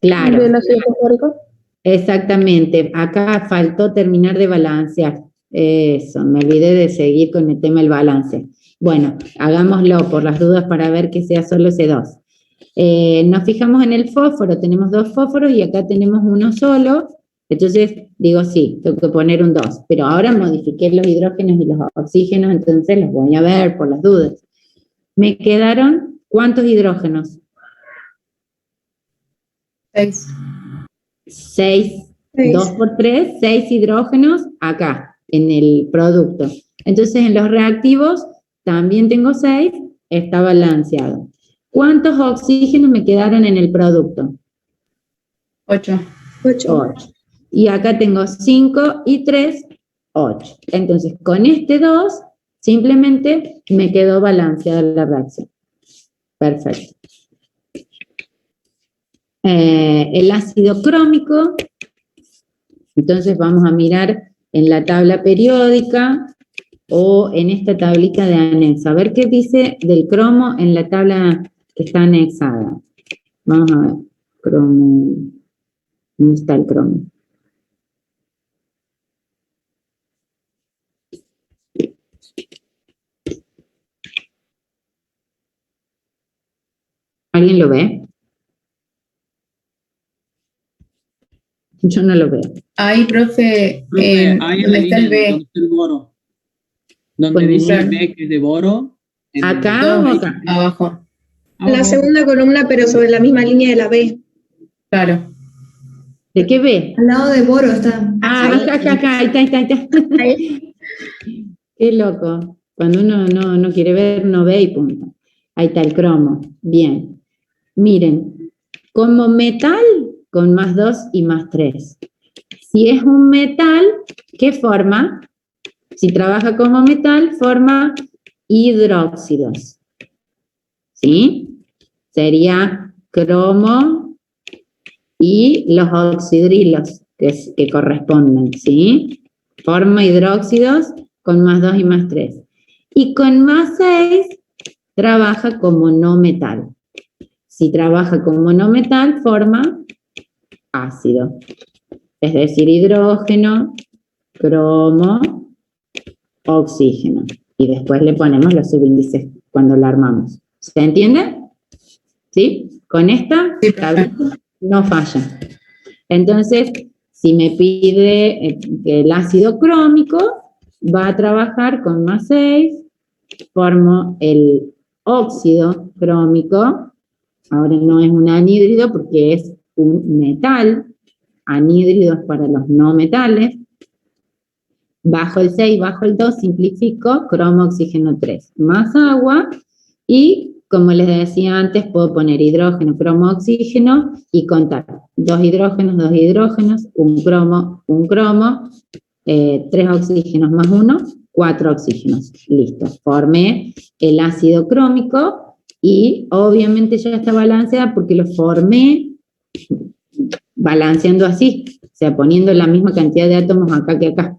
Claro. del ácido fosfórico? Exactamente. Acá faltó terminar de balancear. Eso, me olvidé de seguir con el tema del balance. Bueno, hagámoslo por las dudas para ver que sea solo ese 2. Nos fijamos en el fósforo, tenemos 2 fósforos y acá tenemos uno solo. Entonces, digo sí, tengo que poner un 2. Pero ahora modifiqué los hidrógenos y los oxígenos, entonces los voy a ver por las dudas. Me quedaron, ¿cuántos hidrógenos? 6. 6, 2 por 3, 6 hidrógenos acá, en el producto. Entonces, en los reactivos también tengo 6, está balanceado. ¿Cuántos oxígenos me quedaron en el producto? 8. 8. Y acá tengo 5 y 3, 8. Entonces, con este 2, simplemente me quedó balanceada la reacción. Perfecto. El ácido crómico, entonces vamos a mirar en la tabla periódica o en esta tablita de anexo. A ver qué dice del cromo en la tabla que está anexada. Vamos a ver. Cromo. ¿Dónde está el cromo? ¿Alguien lo ve? Yo no lo veo. Ahí, profe, Ahí en la ¿dónde está el línea, B? donde está el boro. Donde Con dice el- B, que es de boro. ¿Acá o acá? Abajo. La segunda columna, pero sobre la misma línea de la B. Claro. ¿De qué ve? Al lado de Boro está. Ah, acá, ahí está. Qué loco. Cuando uno no quiere ver, no ve y punto. Ahí está el cromo. Bien. Miren, como metal, con más 2 y más 3. Si es un metal, ¿qué forma? Si trabaja como metal, forma hidróxidos. ¿Sí? Sería cromo y los oxidrilos que corresponden, ¿sí? Forma hidróxidos con más 2 y más 3. Y con más 6 trabaja como no metal. Si trabaja como no metal, forma ácido. Es decir, hidrógeno, cromo, oxígeno. Y después le ponemos los subíndices cuando lo armamos. ¿Se entiende? ¿Sí? Con esta tablita no falla. Entonces, si me pide el ácido crómico, va a trabajar con más 6, formo el óxido crómico. Ahora no es un anhídrido porque es un metal. Anhídrido es para los no metales. Bajo el 6, bajo el 2, simplifico, cromo, oxígeno 3, más agua, y como les decía antes, puedo poner hidrógeno, cromo, oxígeno, y contar 2 hidrógenos, un cromo, 3 oxígenos más 1, 4 oxígenos. Listo, formé el ácido crómico, y obviamente ya está balanceada porque lo formé balanceando así, o sea, poniendo la misma cantidad de átomos acá que acá.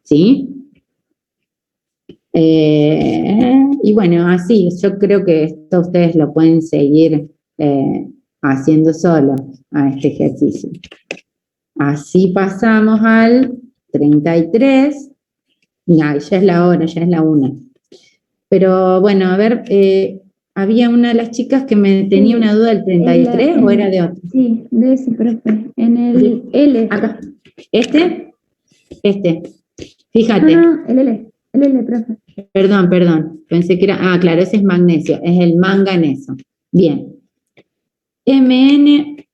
¿Sí? Y bueno, así, yo creo que esto ustedes lo pueden seguir haciendo solo a este ejercicio. Así pasamos al 33. Ya es la hora, ya es la 1. Pero bueno, a ver, había una de las chicas que me tenía una duda del 33 o era de otro. Sí, de ese, profe. En el L. Acá. ¿Este? Fíjate. Ah, el L, profe. Perdón. Pensé que era. Ah, claro, ese es magnesio. Es el manganeso. Bien. MnO2.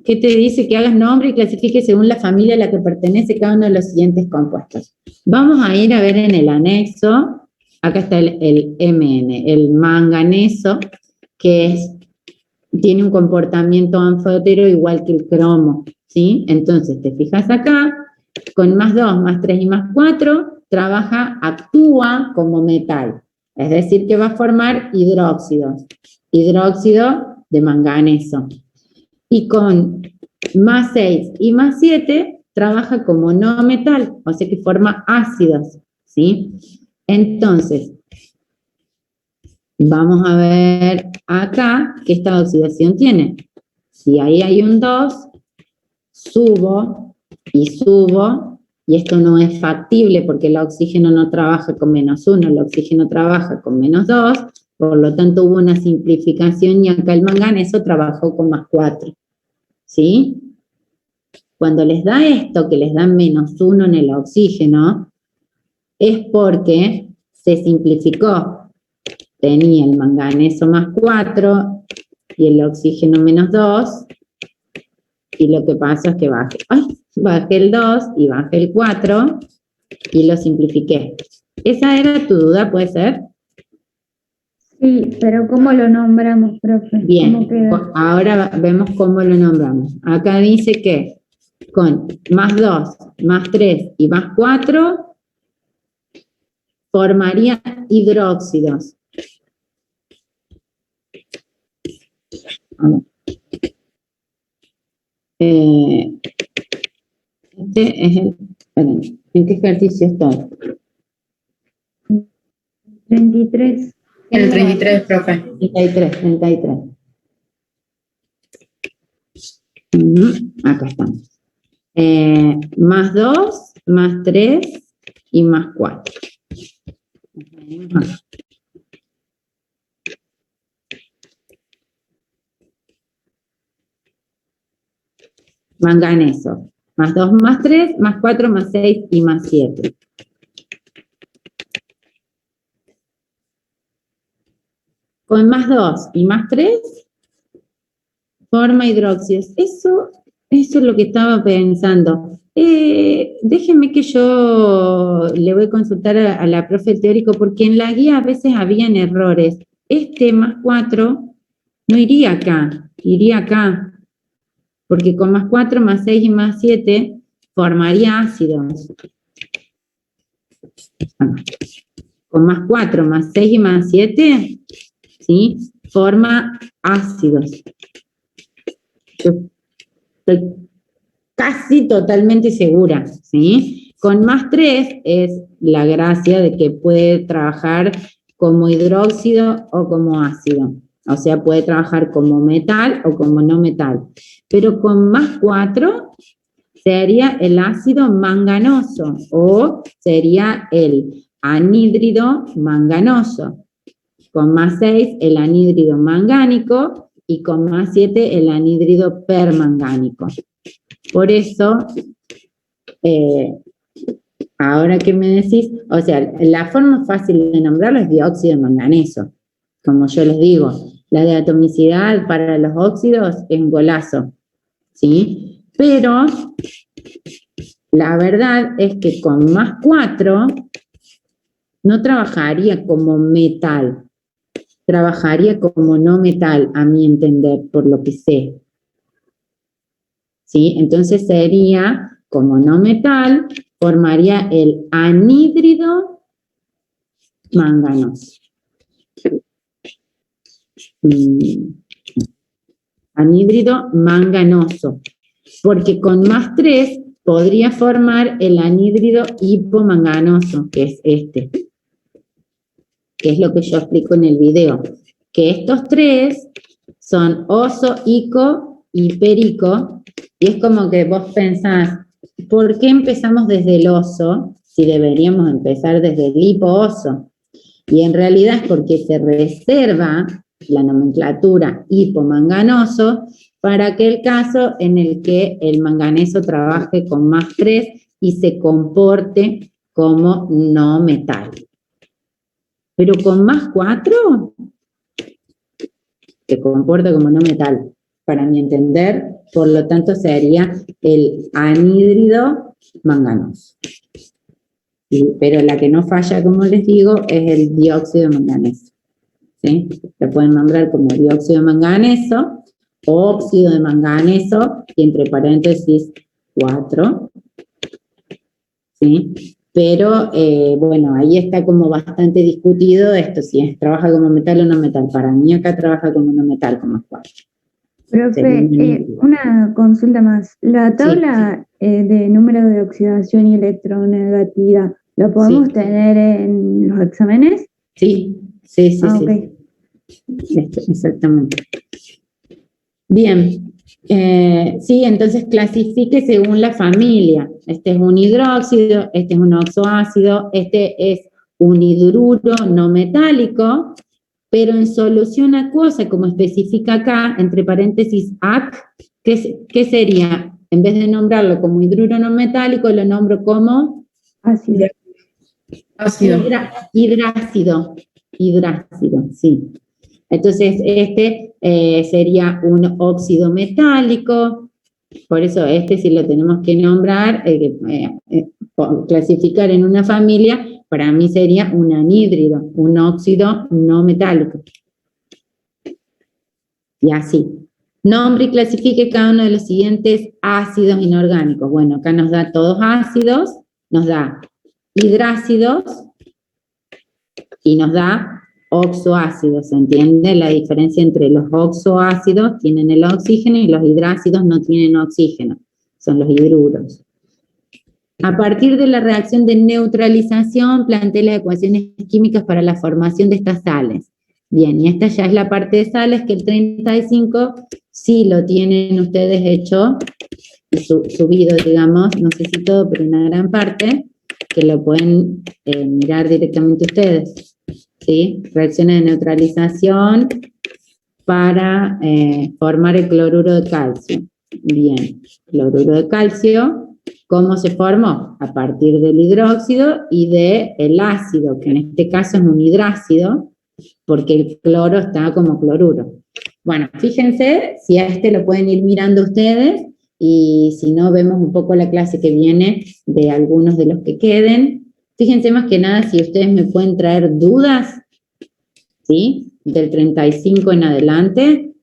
¿Qué te dice? Que hagas nombre y clasifique según la familia a la que pertenece cada uno de los siguientes compuestos. Vamos a ir a ver en el anexo. Acá está el Mn, el manganeso, que tiene un comportamiento anfotero igual que el cromo, ¿sí? Entonces, te fijas acá, con más 2, más 3 y más 4, actúa como metal. Es decir, que va a formar hidróxidos. Hidróxido de manganeso. Y con más 6 y más 7, trabaja como no metal, o sea que forma ácidos, ¿sí? Entonces, vamos a ver acá que esta oxidación tiene. Si ahí hay un 2, subo, y esto no es factible porque el oxígeno no trabaja con menos 1, el oxígeno trabaja con menos 2, por lo tanto hubo una simplificación y acá el manganeso trabajó con más 4. ¿Sí? Cuando les da esto, que les da menos 1 en el oxígeno, es porque se simplificó. Tenía el manganeso más 4, y el oxígeno -2, y lo que pasa es que bajé el 2 y bajé el 4 y lo simplifiqué. ¿Esa era tu duda, puede ser? Sí, pero ¿cómo lo nombramos, profe? Bien, ¿Cómo queda? ahora vemos cómo lo nombramos. Acá dice que con +2, +3 y +4 formaría hidróxidos. Este es el... Esperen, ¿en qué ejercicio estoy? 33. En el 33, profe. 33. Acá estamos. +2, +3 y +4. Manganeso. +2, +3, +4, +6 y +7. Con +2 y +3 forma hidróxidos. Eso es lo que estaba pensando. Déjenme que yo le voy a consultar a la profe teórico, porque en la guía a veces habían errores. Este +4 no iría acá, iría acá. Porque con +4, +6 y +7 formaría ácidos. Con +4, +6 y +7, ¿sí? Forma ácidos. Yo estoy casi totalmente segura, ¿sí? Con +3 es la gracia de que puede trabajar como hidróxido o como ácido. O sea, puede trabajar como metal o como no metal. Pero con +4 sería el ácido manganoso o sería el anhídrido manganoso. Con +6 el anhídrido mangánico y con +7 el anhídrido permangánico. Por eso, ahora que me decís, o sea, la forma fácil de nombrarlo es dióxido de manganeso. Como yo les digo, la de atomicidad para los óxidos es un golazo, ¿sí? Pero la verdad es que con +4 no trabajaría como metal, trabajaría como no metal, a mi entender, por lo que sé. ¿Sí? Entonces sería, como no metal, formaría el anhídrido manganoso. Anhídrido manganoso. Porque con +3 podría formar el anhídrido hipomanganoso, que es este. Que es lo que yo explico en el video. Que estos tres son oso, ico y perico. Y es como que vos pensás, ¿por qué empezamos desde el oso si deberíamos empezar desde el hipo-oso? Y en realidad es porque se reserva la nomenclatura hipomanganoso para aquel caso en el que el manganeso trabaje con +3 y se comporte como no metal. Pero con +4 se comporta como no metal, para mi entender, por lo tanto sería el anhídrido manganoso. Pero la que no falla, como les digo, es el dióxido de manganeso. ¿Sí? Se pueden nombrar como dióxido de manganeso, óxido de manganeso, y entre paréntesis 4. ¿Sí? Pero, bueno, ahí está como bastante discutido esto, si trabaja como metal o no metal. Para mí acá trabaja como no metal, como 4. Profe, una consulta más. La tabla de número de oxidación y electronegatividad, ¿lo podemos tener en los exámenes? Sí. Okay. Exactamente. Bien. Sí, entonces clasifique según la familia. Este es un hidróxido, este es un oxoácido, este es un hidruro no metálico, pero en solución acuosa, como especifica acá, entre paréntesis AC, ¿qué sería? En vez de nombrarlo como hidruro no metálico, lo nombro como ácido. Hidrácido, sí. Entonces, este sería un óxido metálico, por eso este sí lo tenemos que nombrar, clasificar en una familia, para mí sería un anhídrido, un óxido no metálico. Y así. Nombre y clasifique cada uno de los siguientes ácidos inorgánicos. Bueno, acá nos da todos ácidos, nos da hidrácidos y nos da oxoácidos. ¿Se entiende la diferencia entre los oxoácidos? Tienen el oxígeno y los hidrácidos no tienen oxígeno. Son los hidruros. A partir de la reacción de neutralización, planteé las ecuaciones químicas para la formación de estas sales. Bien, y esta ya es la parte de sales, que el 35 sí lo tienen ustedes hecho, subido, digamos, no sé si todo, pero una gran parte, que lo pueden mirar directamente ustedes. ¿Sí? Reacciones de neutralización para formar el cloruro de calcio. Bien, cloruro de calcio, ¿cómo se formó? A partir del hidróxido y del ácido, que en este caso es un hidrácido, porque el cloro está como cloruro. Bueno, fíjense, si a este lo pueden ir mirando ustedes, y si no, vemos un poco la clase que viene de algunos de los que queden. Fíjense más que nada si ustedes me pueden traer dudas, ¿sí? Del 35 en adelante.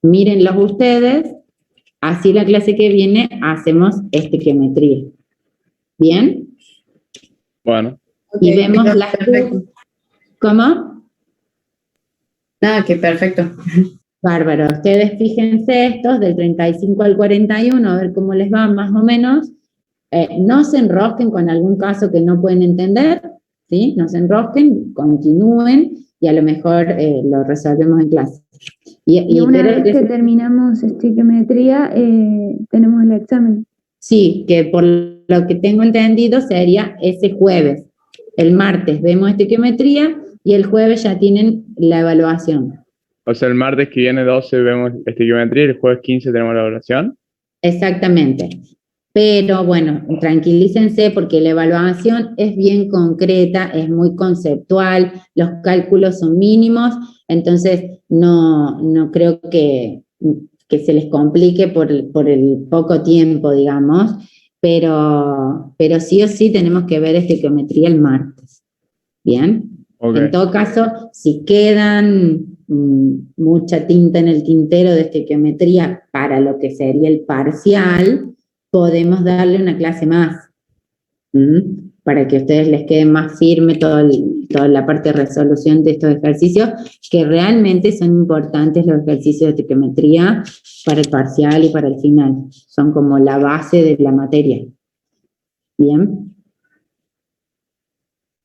Mírenlos ustedes, así la clase que viene hacemos estequiometría. ¿Bien? Bueno. Y vemos las... ¿Cómo? Nada, que perfecto. Bárbaro. Ustedes fíjense estos del 35 al 41, a ver cómo les va más o menos. No se enrosquen con algún caso que no pueden entender, ¿sí? No se enrosquen, continúen y a lo mejor lo resolvemos en clase. Y una vez que terminamos estequiometría, tenemos el examen. Sí, que por lo que tengo entendido sería ese jueves. El martes vemos estequiometría y el jueves ya tienen la evaluación. O sea, el martes que viene 12 vemos estequiometría y el jueves 15 tenemos la evaluación. Exactamente. Pero bueno, tranquilícense porque la evaluación es bien concreta, es muy conceptual, los cálculos son mínimos, entonces no creo que se les complique por el poco tiempo, digamos, pero sí o sí tenemos que ver estequiometría el martes. ¿Bien? Okay. En todo caso, si quedan mucha tinta en el tintero de estequiometría para lo que sería el parcial, podemos darle una clase más, para que a ustedes les quede más firme toda la parte de resolución de estos ejercicios, que realmente son importantes los ejercicios de estequiometría para el parcial y para el final. Son como la base de la materia. ¿Bien?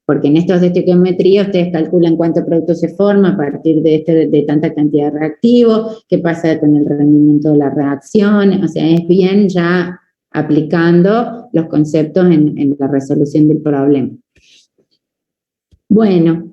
Porque en estos de estequiometría ustedes calculan cuánto producto se forma a partir de tanta cantidad de reactivos, qué pasa con el rendimiento de la reacción, o sea, es bien ya aplicando los conceptos en la resolución del problema. Bueno,